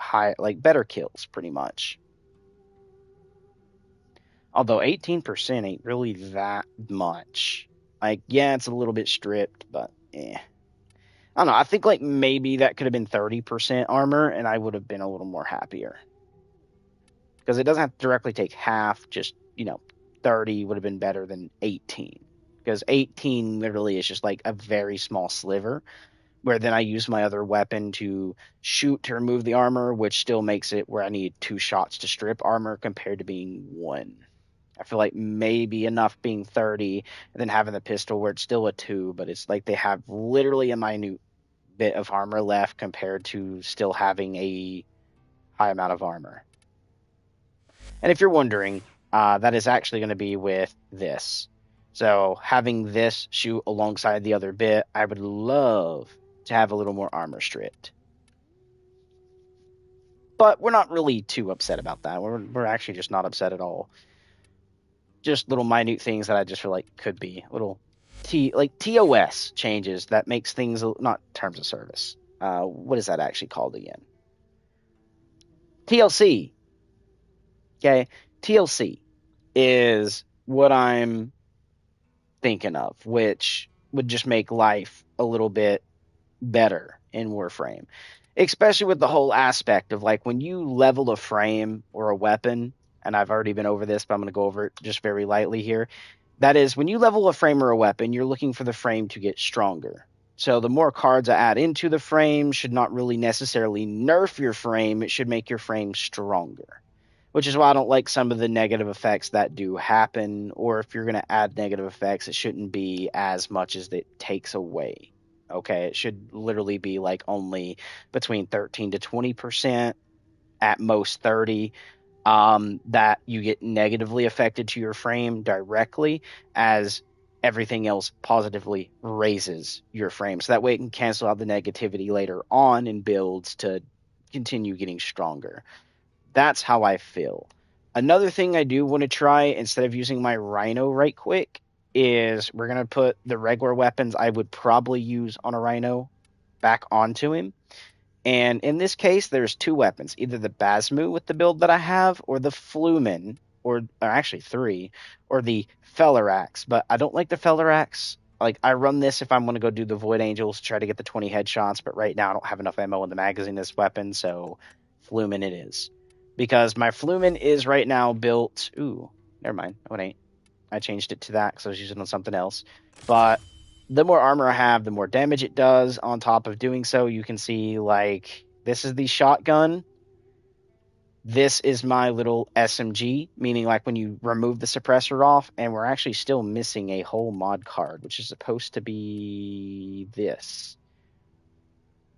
better kills pretty much. Although 18% ain't really that much. Like, yeah, it's a little bit stripped, but eh. I don't know. I think like maybe that could have been 30% armor, and I would have been a little more happier because it doesn't have to directly take half. Just 30 would have been better than 18 because 18 literally is just like a very small sliver. Where then I use my other weapon to shoot to remove the armor, which still makes it where I need 2 shots to strip armor compared to being one. I feel like maybe enough being 30 and then having the pistol where it's still a 2, but it's like they have literally a minute bit of armor left compared to still having a high amount of armor. And if you're wondering, that is actually going to be with this. So having this shoot alongside the other bit, I would love to have a little more armor stripped. But we're not really too upset about that. We're actually just not upset at all. Just little minute things that I just feel like could be little TOS changes that makes things not terms of service. What is that actually called again? TLC. Okay, TLC is what I'm thinking of, which would just make life a little bit better in Warframe. Especially with the whole aspect of like when you level a frame or a weapon, and I've already been over this, but I'm going to go over it just very lightly here. That is, when you level a frame or a weapon, you're looking for the frame to get stronger. So the more cards I add into the frame should not really necessarily nerf your frame, it should make your frame stronger. Which is why I don't like some of the negative effects that do happen, or if you're going to add negative effects, it shouldn't be as much as it takes away. Okay, it should literally be like only between 13 to 20%, at most 30, that you get negatively affected to your frame directly, as everything else positively raises your frame. So that way it can cancel out the negativity later on in builds to continue getting stronger. That's how I feel. Another thing I do want to try, instead of using my Rhino right quick, is we're going to put the regular weapons I would probably use on a Rhino back onto him. And in this case, there's 2 weapons, either the Basmu with the build that I have, or the Flumen, or actually 3, or the Fellerax. But I don't like the Fellerax. Like, I run this if I'm going to go do the Void Angels to try to get the 20 headshots, but right now I don't have enough ammo in the magazine this weapon, so Flumen it is. Because my Flumen is right now built... Ooh, never mind. Oh, it ain't. I changed it to that because I was using it on something else. But the more armor I have, the more damage it does. On top of doing so, you can see, like, this is the shotgun. This is my little SMG, meaning like when you remove the suppressor off, and we're actually still missing a whole mod card, which is supposed to be this,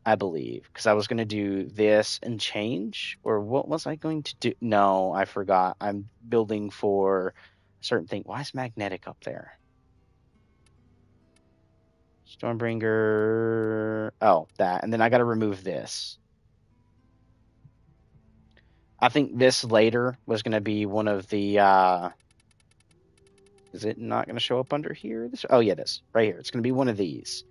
I believe, because I was going to do this and change, or what was I going to do? No, I forgot. I'm building for a certain thing. Why is magnetic up there? Stormbringer. Oh, that. And then I got to remove this. I think this later was going to be one of the... is it not going to show up under here? Oh, yeah, it is. Right here. It's going to be one of these.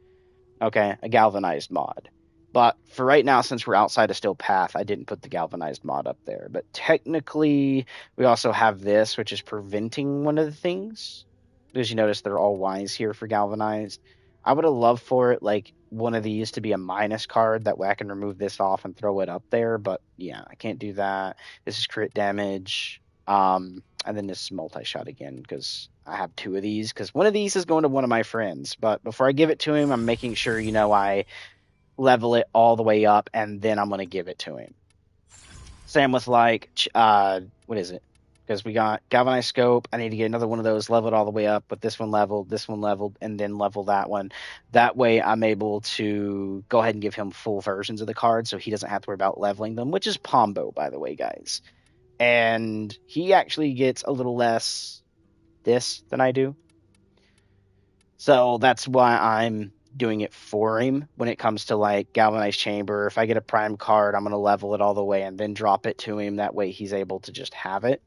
Okay, a galvanized mod. But for right now, since we're outside of Still Path, I didn't put the galvanized mod up there. But technically, we also have this, which is preventing one of the things. Because you notice they're all Ys here for galvanized. I would have loved for it, like, one of these to be a minus card. That way I can remove this off and throw it up there. But, yeah, I can't do that. This is crit damage. And then this multi-shot again, because I have 2 of these. Because one of these is going to one of my friends. But before I give it to him, I'm making sure, I level it all the way up, and then I'm going to give it to him. Same with, like, what is it? Because we got galvanized scope. I need to get another one of those leveled all the way up, but this one leveled, and then level that one. That way I'm able to go ahead and give him full versions of the cards so he doesn't have to worry about leveling them, which is Pombo, by the way, guys. And he actually gets a little less this than I do. So that's why I'm doing it for him when it comes to, like, galvanized chamber. If I get a prime card, I'm going to level it all the way and then drop it to him. That way he's able to just have it.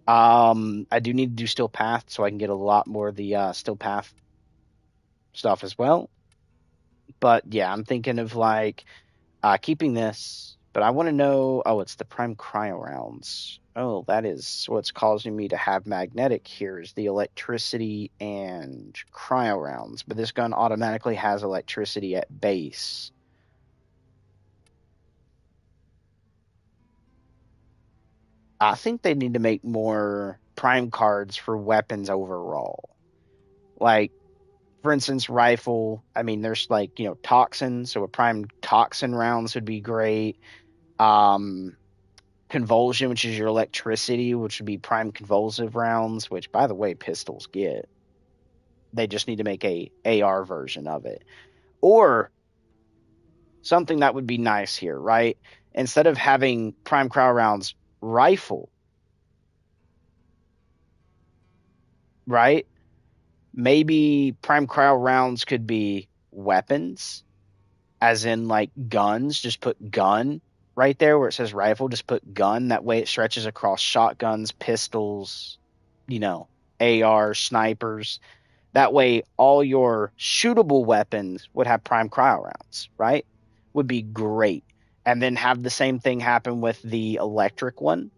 I do need to do Still Path so I can get a lot more of the Still Path stuff as well. But yeah, I'm thinking of, like, keeping this. But I want to know... Oh, it's the prime cryo rounds. Oh, that is what's causing me to have magnetic here is the electricity and cryo rounds. But this gun automatically has electricity at base. I think they need to make more prime cards for weapons overall. Like, for instance, rifle. I mean, there's like, toxin. So a prime toxin rounds would be great. Um, Convulsion, which is your electricity, which would be prime convulsive rounds, which, by the way, pistols get. They just need to make a AR version of it. Or something that would be nice here, right? Instead of having prime cryo rounds rifle, right? Maybe prime cryo rounds could be weapons, as in like guns. Just put gun right there where it says rifle. Just put gun. That way it stretches across shotguns, pistols, you know, AR, snipers. That way, all your shootable weapons would have prime cryo rounds, right? Would be great. And then have the same thing happen with the electric one,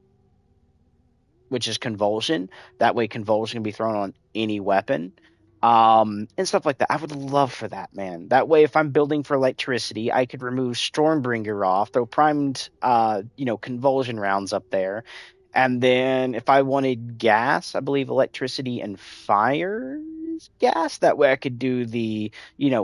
which is convulsion. That way, convulsion can be thrown on any weapon, and stuff like that. I would love for that, man. That way, if I'm building for electricity, I could remove Stormbringer off, throw primed, convulsion rounds up there, and then if I wanted gas, I believe electricity and fire is gas. That way, I could do the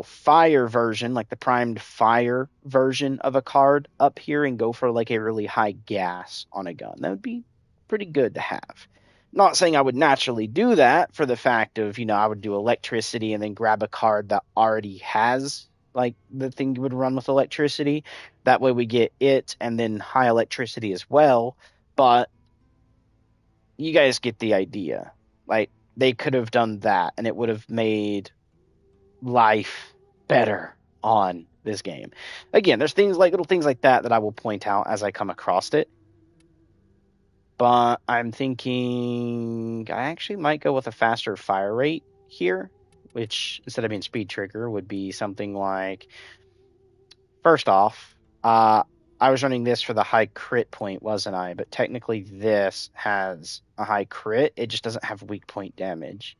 fire version, like the primed fire version of a card up here, and go for like a really high gas on a gun. That would be pretty good to have. Not saying I would naturally do that for the fact of, I would do electricity and then grab a card that already has like the thing you would run with electricity. That way we get it and then high electricity as well. But you guys get the idea. Like they could have done that and it would have made life better on this game. Again, there's little things like that I will point out as I come across it. But I'm thinking I actually might go with a faster fire rate here, which instead of being speed trigger would be something like, first off, I was running this for the high crit point, wasn't I? But technically this has a high crit. It just doesn't have weak point damage.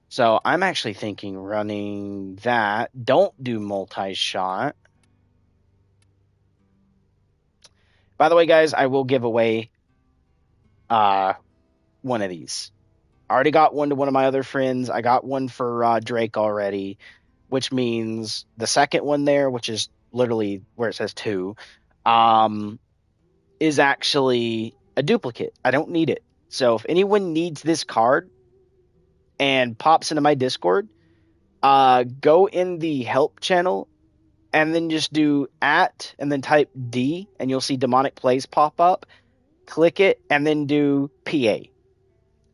So I'm actually thinking running that. Don't do multi-shot. By the way, guys, I will give away one of these. I already got one to one of my other friends. I got one for Drake already, which means the second one there, which is literally where it says two, um, is actually a duplicate. I don't need it. So if anyone needs this card and pops into my Discord, go in the help channel and then just do @ and then type D and you'll see Demonic Plays pop up. Click it and then do PA.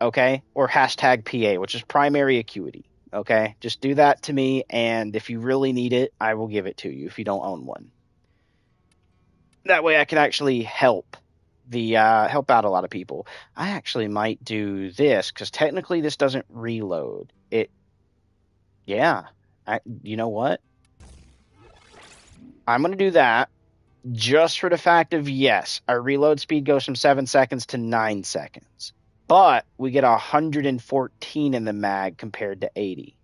Okay, or hashtag PA, which is primary acuity. Okay, just do that to me, and if you really need it, I will give it to you if you don't own one. That way I can actually help out a lot of people. I actually might do this because technically this doesn't reload it. Yeah, you know what, I'm gonna do that just for the fact of, yes, our reload speed goes from 7 seconds to 9 seconds, but we get 114 in the mag compared to 80.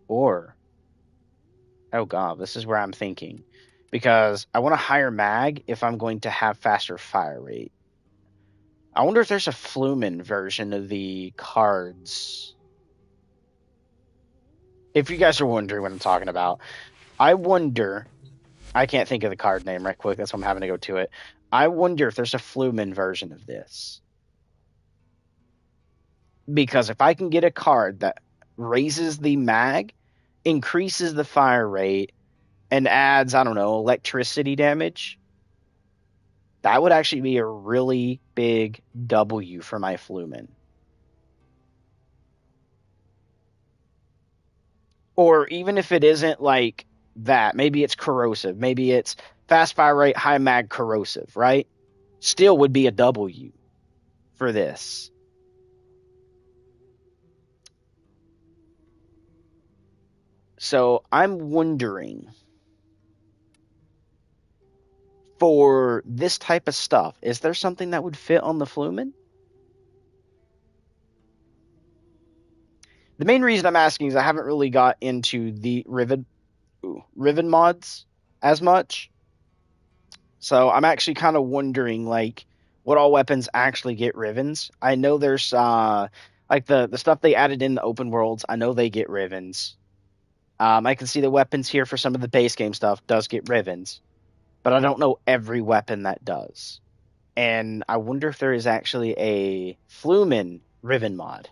Or, oh god, this is where I'm thinking, because I want a higher mag if I'm going to have faster fire rate. I wonder if there's a Flumen version of the cards. If you guys are wondering what I'm talking about, I wonder, I can't think of the card name right quick, that's why I'm having to go to it. I wonder if there's a Flumen version of this. Because if I can get a card that raises the mag, increases the fire rate, and adds, I don't know, electricity damage, that would actually be a really big W for my Flumen. Or even if it isn't like that, maybe it's corrosive, maybe it's fast fire rate, high mag corrosive, right? Still would be a W for this. So I'm wondering, For this type of stuff, is there something that would fit on the Flumen? The main reason I'm asking is I haven't really got into the Riven mods as much. So I'm actually kind of wondering like what all weapons actually get Rivens. I know there's like the stuff they added in the open worlds, I know they get Rivens. I can see the weapons here for some of the base game stuff does get Rivens, but I don't know every weapon that does. And I wonder if there is actually a Flumen Riven mod.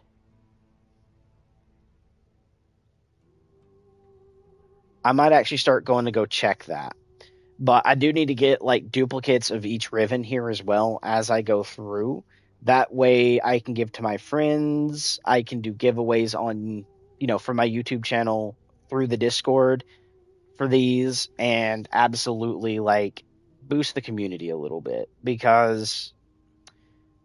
I might actually start going to go check that. But I do need to get like duplicates of each Riven here as well as I go through. That way I can give to my friends. I can do giveaways on, for my YouTube channel through the Discord for these and absolutely like boost the community a little bit because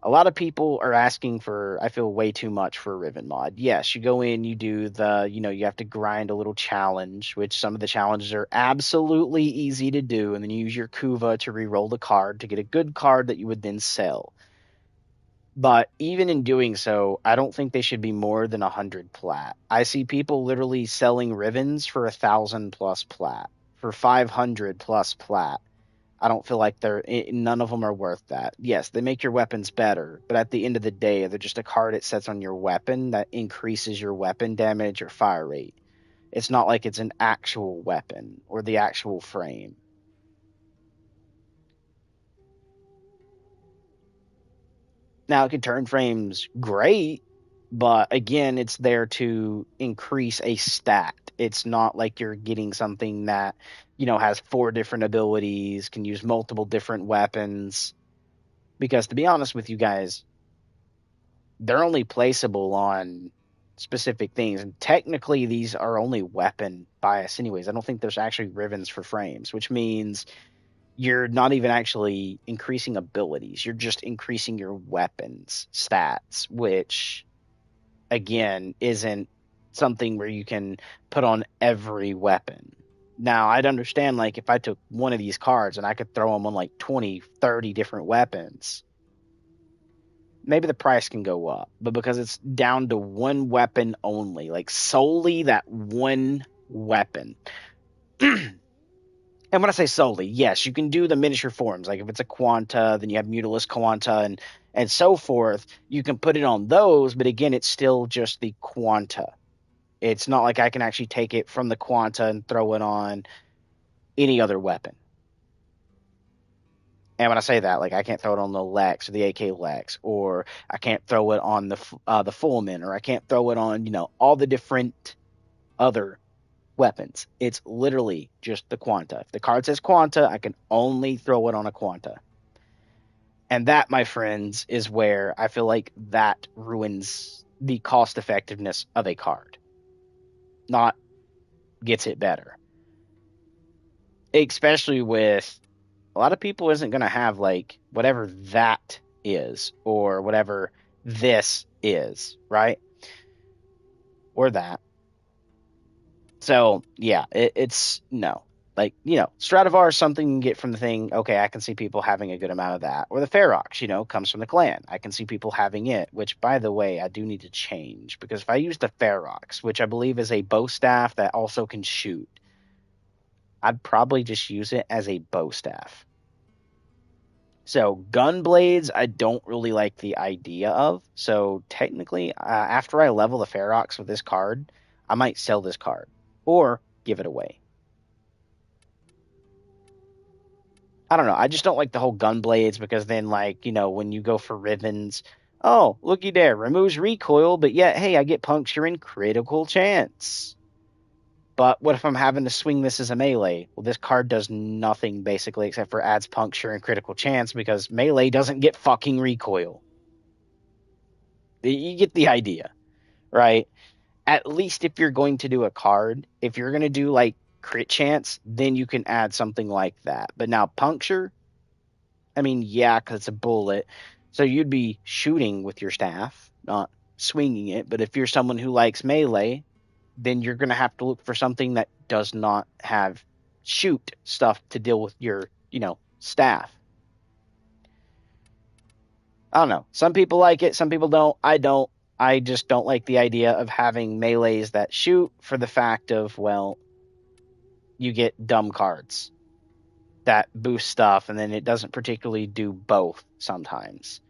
a lot of people are asking for, I feel, way too much for a Riven mod. Yes, you go in, you do the, you have to grind a little challenge, which some of the challenges are absolutely easy to do, and then you use your Kuva to re-roll the card to get a good card that you would then sell. But even in doing so, I don't think they should be more than 100 plat. I see people literally selling Rivens for 1,000 plus plat, for 500 plus plat. I don't feel like none of them are worth that. Yes, they make your weapons better, but at the end of the day, they're just a card it sets on your weapon that increases your weapon damage or fire rate. It's not like it's an actual weapon or the actual frame. Now, it can turn frames great, but again, it's there to increase a stat. It's not like you're getting something that, has 4 different abilities, can use multiple different weapons. Because to be honest with you guys, they're only placeable on specific things. And technically, these are only weapon bias, anyways. I don't think there's actually Rivens for frames, which means you're not even actually increasing abilities. You're just increasing your weapons stats, which, again, isn't something where you can put on every weapon. Now, I'd understand, like, if I took one of these cards and I could throw them on, like, 20, 30 different weapons, maybe the price can go up, but because it's down to one weapon only, like solely that one weapon. And when I say solely, yes, you can do the miniature forms. Like if it's a Quanta, then you have Mutalisk Quanta and so forth. You can put it on those, but again, it's still just the Quanta. It's not like I can actually take it from the Quanta and throw it on any other weapon. And when I say that, like I can't throw it on the Lex or the AK Lex, or I can't throw it on the Fullman, or I can't throw it on all the different other weapons. It's literally just the Quanta. If the card says Quanta, I can only throw it on a Quanta. And that, my friends, is where I feel like that ruins the cost effectiveness of a card, not gets it better. Especially with a lot of people isn't going to have like whatever that is or whatever this is, right? Or that. So yeah, it's no. Like, Stradivar is something you can get from the thing. Okay, I can see people having a good amount of that. Or the Ferox, comes from the clan. I can see people having it, which, by the way, I do need to change. Because if I use the Ferox, which I believe is a bow staff that also can shoot, I'd probably just use it as a bow staff. So gun blades, I don't really like the idea of. So technically, after I level the Ferox with this card, I might sell this card or give it away. I don't know. I just don't like the whole gun blades because then, like, when you go for Rivens, oh, looky there, removes recoil, but yet, hey, I get puncture and critical chance. But what if I'm having to swing this as a melee? Well, this card does nothing basically except for adds puncture and critical chance because melee doesn't get fucking recoil. You get the idea, right? At least if you're going to do a card, if you're going to do like crit chance, then you can add something like that. But now puncture, I mean, yeah, because it's a bullet. So you'd be shooting with your staff, not swinging it. But if you're someone who likes melee, then you're going to have to look for something that does not have shoot stuff to deal with your, staff. I don't know. Some people like it, some people don't. I don't. I just don't like the idea of having melees that shoot for the fact of, well, you get dumb cards that boost stuff, and then it doesn't particularly do both sometimes,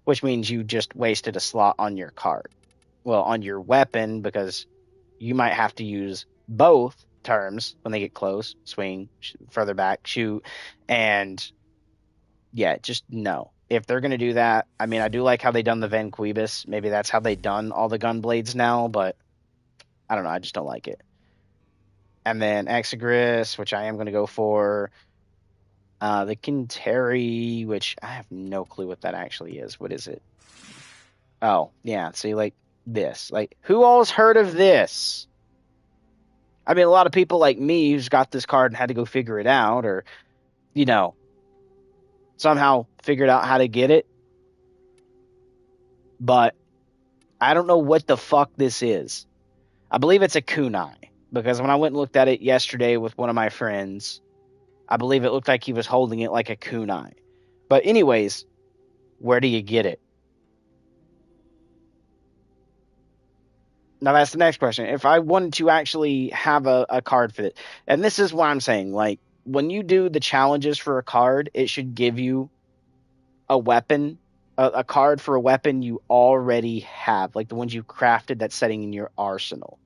which means you just wasted a slot on your card. Well, on your weapon, because you might have to use both terms when they get close, swing, further back, shoot, and yeah, just no. If they're going to do that, I mean, I do like how they done the Van Quibus. Maybe that's how they done all the gun blades now, but I don't know. I just don't like it. And then Exigris, which I am going to go for. The Kinteri, which I have no clue what that actually is. What is it? Oh, yeah. See, like this. Like, who all's heard of this? I mean, a lot of people like me who's got this card and had to go figure it out, or, you know, somehow figured out how to get it. But I don't know what the fuck this is. I believe it's a kunai, because when I went and looked at it yesterday with one of my friends, I believe it looked like he was holding it like a kunai. But anyways, where do you get it? Now that's the next question. If I wanted to actually have a card for it, and this is what I'm saying, like, when you do the challenges for a card, it should give you a weapon, a card for a weapon you already have, like the ones you crafted that's setting in your arsenal.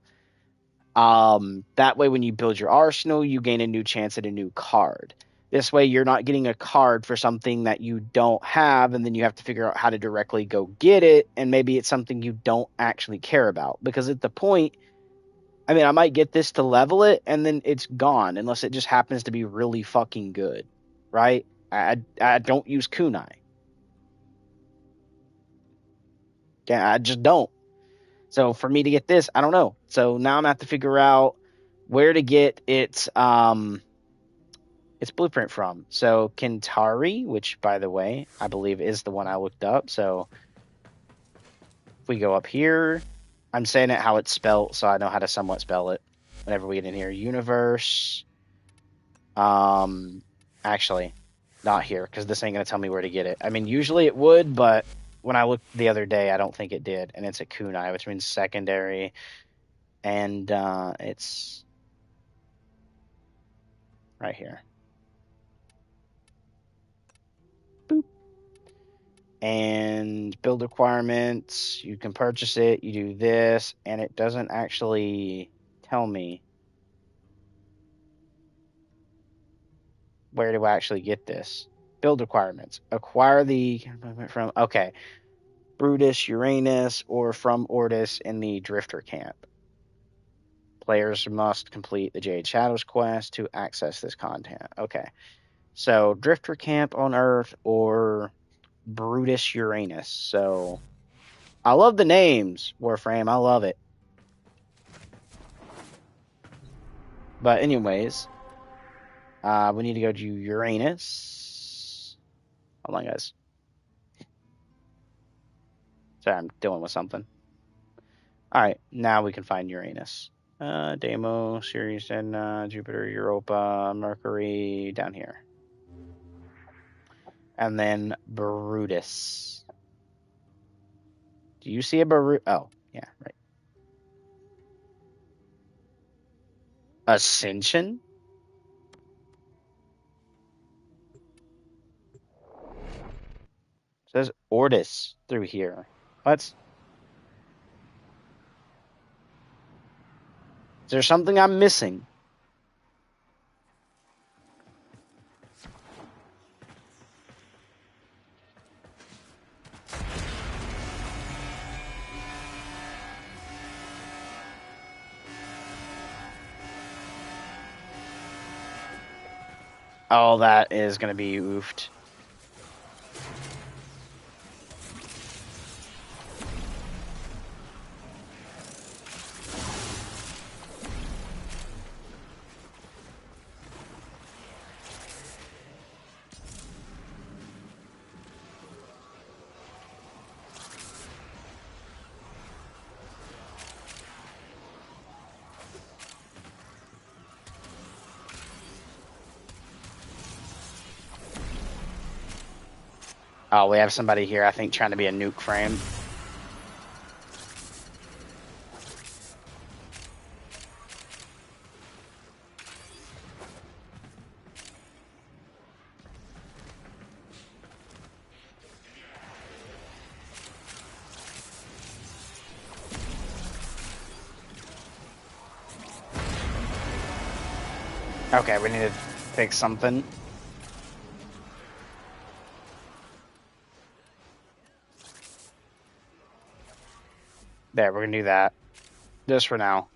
That way when you build your arsenal, you gain a new chance at a new card. This way you're not getting a card for something that you don't have, and then you have to figure out how to directly go get it, and maybe it's something you don't actually care about. Because at the point, I mean, I might get this to level it, and then it's gone, unless it just happens to be really fucking good, right? I don't use kunai. Yeah, I just don't. So for me to get this, I don't know. So now I'm gonna have to figure out where to get its blueprint from. So Kintari, which by the way, I believe is the one I looked up. So if we go up here, I'm saying it how it's spelled, so I know how to somewhat spell it whenever we get in here. Universe. Actually, not here, because this ain't gonna tell me where to get it. I mean, usually it would, but when I looked the other day, I don't think it did. And it's a kunai, which means secondary. And it's right here. Boop. And build requirements, you can purchase it, you do this, and it doesn't actually tell me where do I actually get this. Build requirements. Acquire the from, okay, Brutus, Uranus, or from Ortis in the Drifter Camp. Players must complete the Jade Shadows quest to access this content. Okay. So, Drifter Camp on Earth or Brutus Uranus. So, I love the names, Warframe. I love it. But anyways, we need to go to Uranus. Hold on, guys. Sorry, I'm dealing with something. All right, now we can find Uranus. Deimos, Sirius, and Jupiter, Europa, Mercury, down here. And then Brutus. Do you see a Brutus? Oh, yeah, right. Ascension? It says Ortis through here. What? Is there something I'm missing? Oh, that is going to be oofed. Oh, we have somebody here, I think, trying to be a nuke frame. Okay, we need to fix something. There, we're gonna do that. Just for now.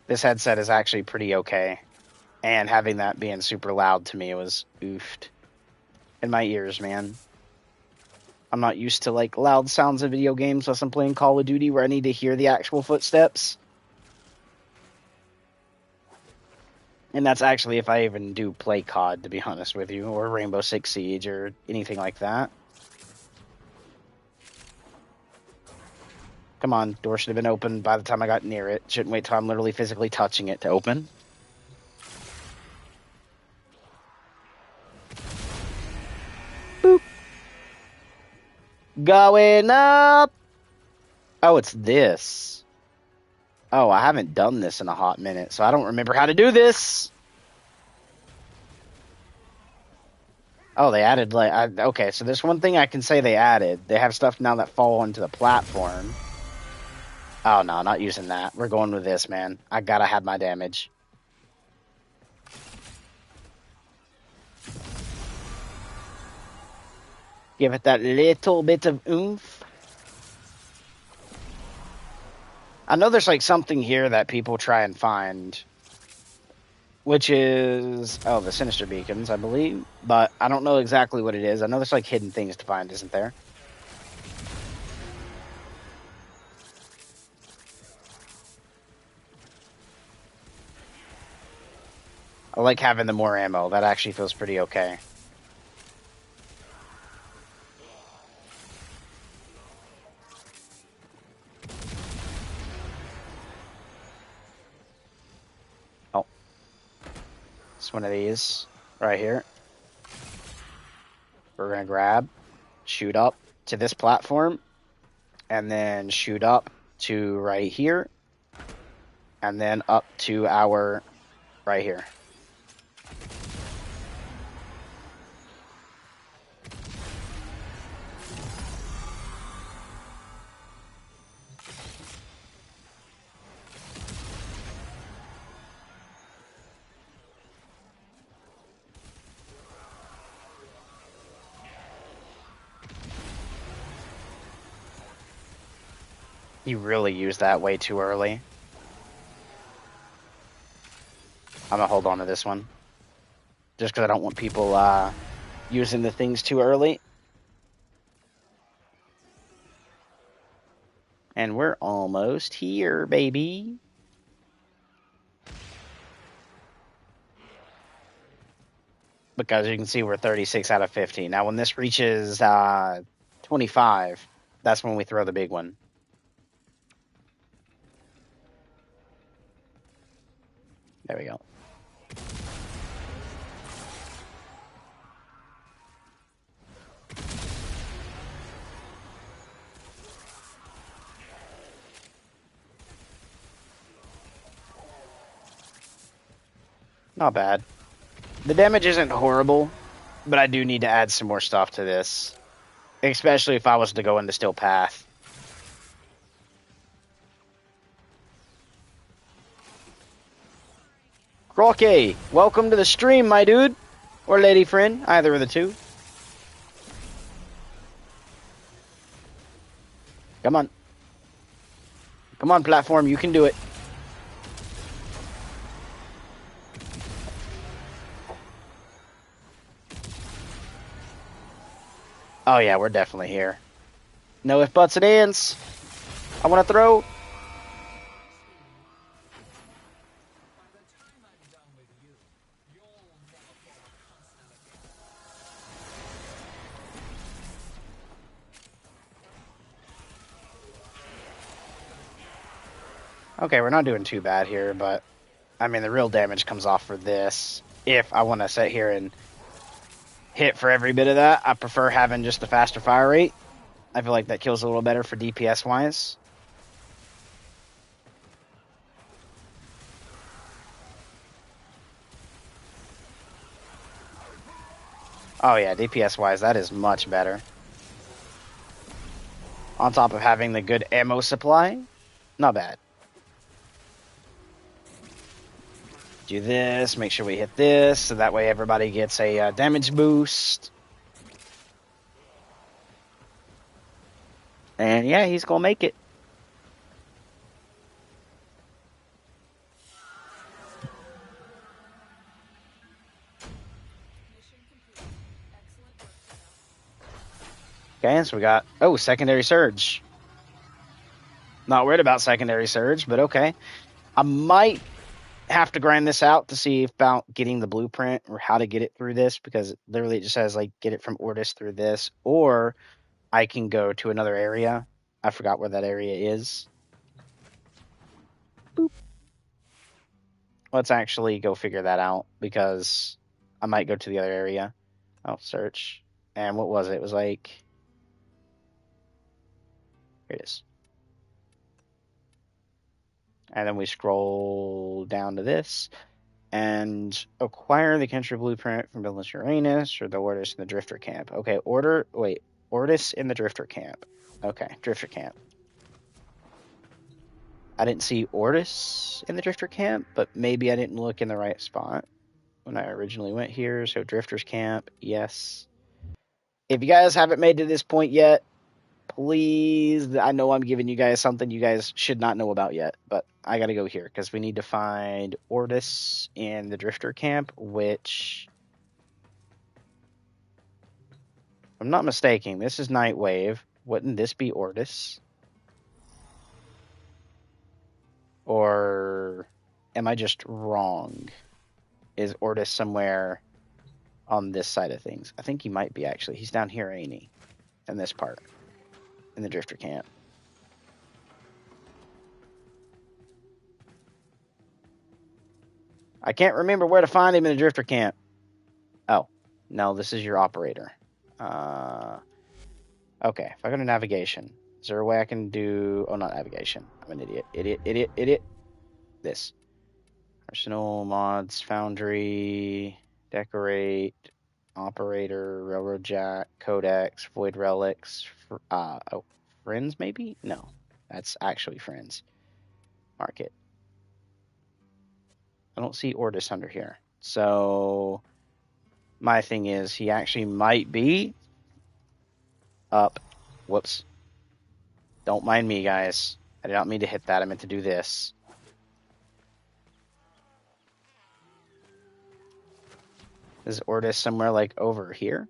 This headset is actually pretty okay. And having that being super loud to me was oofed. In my ears, man. I'm not used to, like, loud sounds of video games unless I'm playing Call of Duty where I need to hear the actual footsteps. And that's actually if I even do play COD, to be honest with you, or Rainbow Six Siege, or anything like that. Come on, door should have been open by the time I got near it. Shouldn't wait till I'm literally physically touching it to open. Boop. Going up! Oh, it's this. Oh, I haven't done this in a hot minute, so I don't remember how to do this. Oh, they added, like, okay, so there's one thing I can say they added. They have stuff now that fall onto the platform. Oh, no, not using that. We're going with this, man. I gotta have my damage. Give it that little bit of oomph. I know there's, like, something here that people try and find, which is, oh, the Sinister Beacons, I believe, but I don't know exactly what it is. I know there's, like, hidden things to find, isn't there? I like having the more ammo. That actually feels pretty okay. Oh. It's one of these right here. We're going to grab, shoot up to this platform, and then shoot up to right here, and then up to our right here. You really used that way too early. I'm gonna hold on to this one. Just because I don't want people using the things too early. And we're almost here, baby. Because you can see we're 36 out of 50. Now, when this reaches 25, that's when we throw the big one. There we go. Not bad. The damage isn't horrible, but I do need to add some more stuff to this. Especially if I was to go into Steel Path. Crocky, welcome to the stream, my dude. Or lady friend, either of the two. Come on. Come on, platform, you can do it. Oh yeah, we're definitely here. No if buts and ands. I want to throw. Okay, we're not doing too bad here, but I mean the real damage comes off for this. If I want to sit here and hit for every bit of that. I prefer having just the faster fire rate. I feel like that kills a little better for DPS wise. Oh yeah, DPS wise, that is much better. On top of having the good ammo supply, not bad. Do this, make sure we hit this, so that way everybody gets a damage boost. And yeah, he's gonna make it. Okay, so we got, oh, secondary surge. Not worried about secondary surge, but okay. I might have to grind this out to see about getting the blueprint or how to get it through this, because literally it just says like get it from Ortis through this, or I can go to another area. I forgot where that area is. Boop. Let's actually go figure that out, because I might go to the other area. Oh, search. And what was it? It was like, here it is. And then we scroll down to this and acquire the country blueprint from Buildings Uranus or the Ortis in the Drifter Camp. Okay, Ortis in the Drifter Camp. Okay, Drifter Camp. I didn't see Ortis in the Drifter Camp, but maybe I didn't look in the right spot when I originally went here. So Drifter's Camp, yes. If you guys haven't made to this point yet, please, I know I'm giving you guys something you guys should not know about yet, but I gotta go here because we need to find Ortis in the Drifter Camp, which, if I'm not mistaken, this is Nightwave. Wouldn't this be Ortis? Or am I just wrong? Is Ortis somewhere on this side of things? I think he might be, actually. He's down here, ain't he? In this part. In the Drifter Camp. I can't remember where to find him in the Drifter Camp. Oh, no, this is your operator. Okay, if I go to navigation, is there a way I can do... Oh, not navigation. I'm an idiot. Idiot. This. Arsenal, mods, foundry, decorate, operator, railroad jack, codex, void relics. Friends maybe? No, that's actually friends. Market. I don't see Ortis under here. So my thing is he actually might be up. Whoops. Don't mind me, guys. I did not mean to hit that. I meant to do this. Is Ortis somewhere like over here?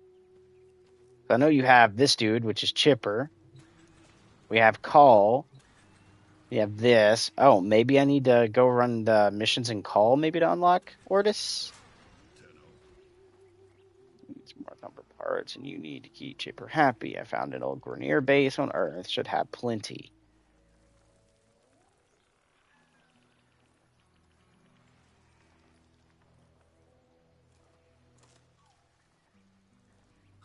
I know you have this dude, which is Chipper. We have Call. We have this. Oh, maybe I need to go run the missions and Call maybe to unlock Ortis. Needs more number parts, and you need to keep Chipper happy. I found an old Grenier base on Earth. Should have plenty.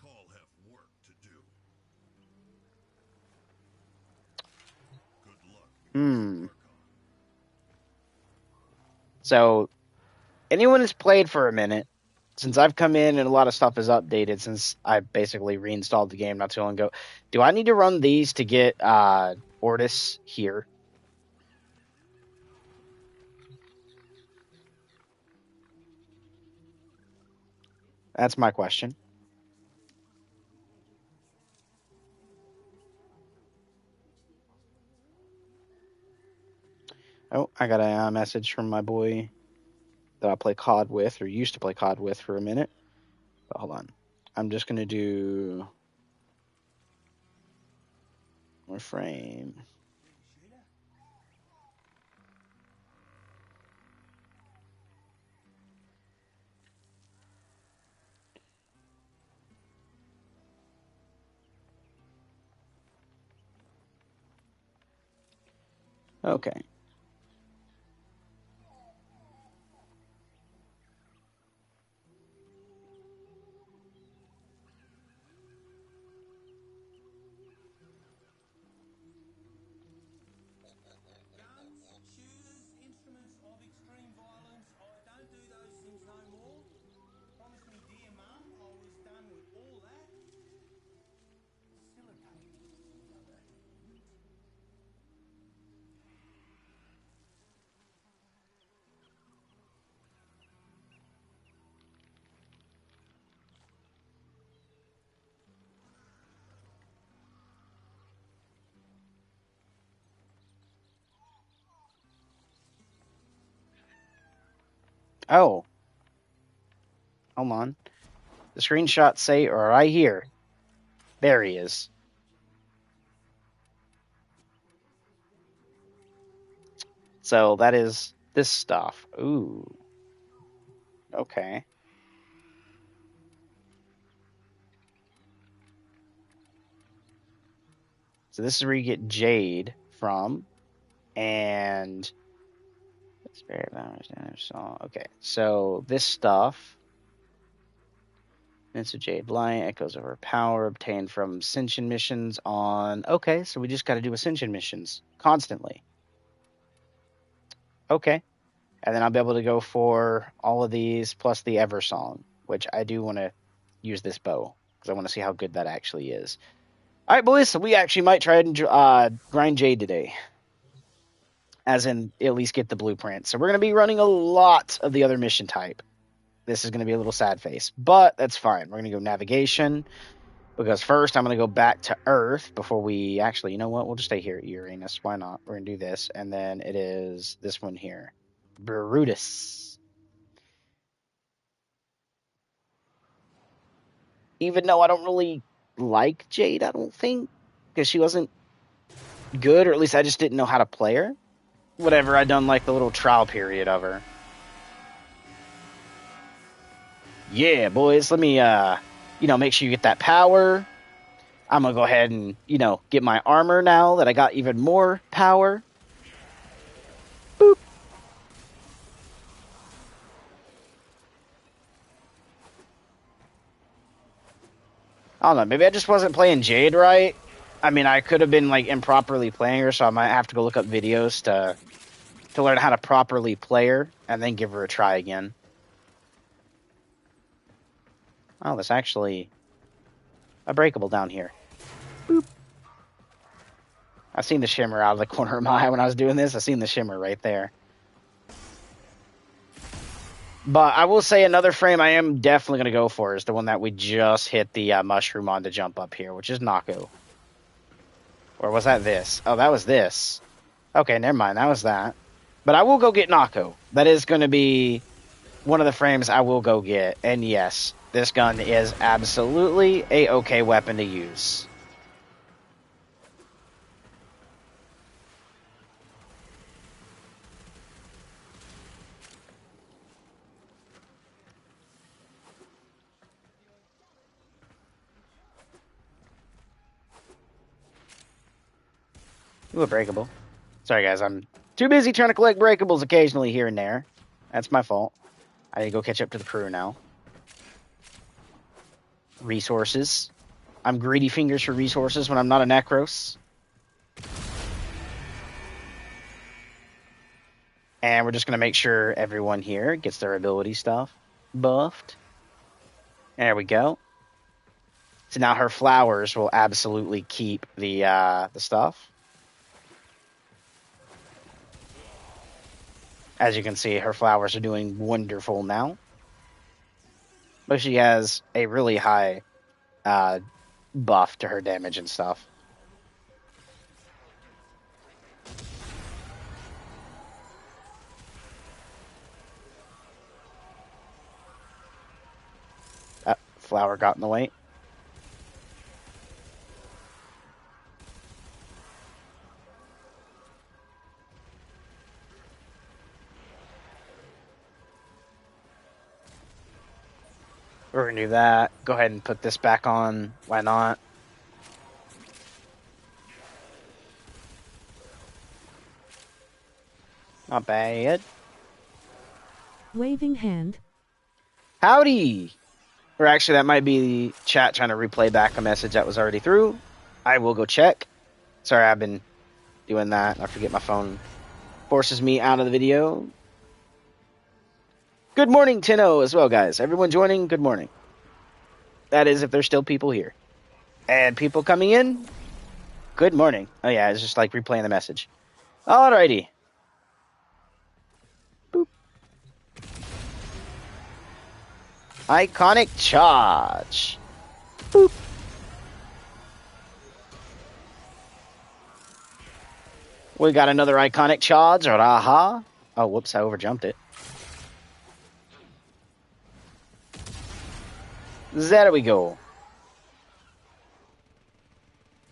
Call have work to do. Good luck. So, anyone who's played for a minute, since I've come in and a lot of stuff is updated since I basically reinstalled the game not too long ago, do I need to run these to get Ortis here? That's my question. Oh, I got a message from my boy that I play COD with, or used to play COD with for a minute. But hold on. I'm just going to do Warframe. Okay. Oh. Hold on. The screenshots say right here. There he is. So that is this stuff. Ooh. Okay. So this is where you get Jade from. And okay. So this stuff. It's a Jade Light. Echoes of her power obtained from Ascension missions on. Okay, so we just got to do Ascension missions constantly. Okay. And then I'll be able to go for all of these plus the Ever Song, which I do want to use this bow because I want to see how good that actually is. All right, boys. So we actually might try and grind Jade today, as in at least get the blueprint. So we're going to be running a lot of the other mission type. This is going to be a little sad face, but that's fine. We're going to go navigation because first I'm going to go back to Earth before we actually, you know what? We'll just stay here at Uranus. Why not? We're going to do this. And then it is this one here. Brutus. Even though I don't really like Jade, I don't think, because she wasn't good, or at least I just didn't know how to play her. Whatever, I done like the little trial period of her. Yeah, boys, let me, make sure you get that power. I'm gonna go ahead and, get my armor now that I got even more power. Boop. I don't know, maybe I just wasn't playing Jade right. I mean, I could have been, like, improperly playing her, so I might have to go look up videos to learn how to properly play her, and then give her a try again. Oh, there's actually a breakable down here. Boop. I've seen the shimmer out of the corner of my eye when I was doing this. I've seen the shimmer right there. But I will say another frame I am definitely going to go for is the one that we just hit the mushroom on to jump up here, which is Nako. Or was that this? Oh, that was this. Okay, never mind. That was that. But I will go get Nako. That is going to be one of the frames I will go get. And yes, this gun is absolutely a okay weapon to use. Ooh, a breakable. Sorry, guys. I'm too busy trying to collect breakables occasionally here and there. That's my fault. I need to go catch up to the crew now. Resources. I'm greedy fingers for resources when I'm not a Necros. And we're just going to make sure everyone here gets their ability stuff buffed. There we go. So now her flowers will absolutely keep the stuff. As you can see, her flowers are doing wonderful now. But she has a really high buff to her damage and stuff. Flower got in the way. We're going to do that. Go ahead and put this back on. Why not? Not bad. Waving hand. Howdy! Or actually, that might be the chat trying to replay back a message that was already through. I will go check. Sorry, I've been doing that. I forget my phone forces me out of the video. Good morning, Tenno, as well, guys. Everyone joining, good morning. That is, if there's still people here. And people coming in, good morning. Oh, yeah, it's just like replaying the message. Alrighty. Boop. Iconic charge. Boop. We got another iconic charge, or aha. Oh, whoops, I overjumped it. There we go.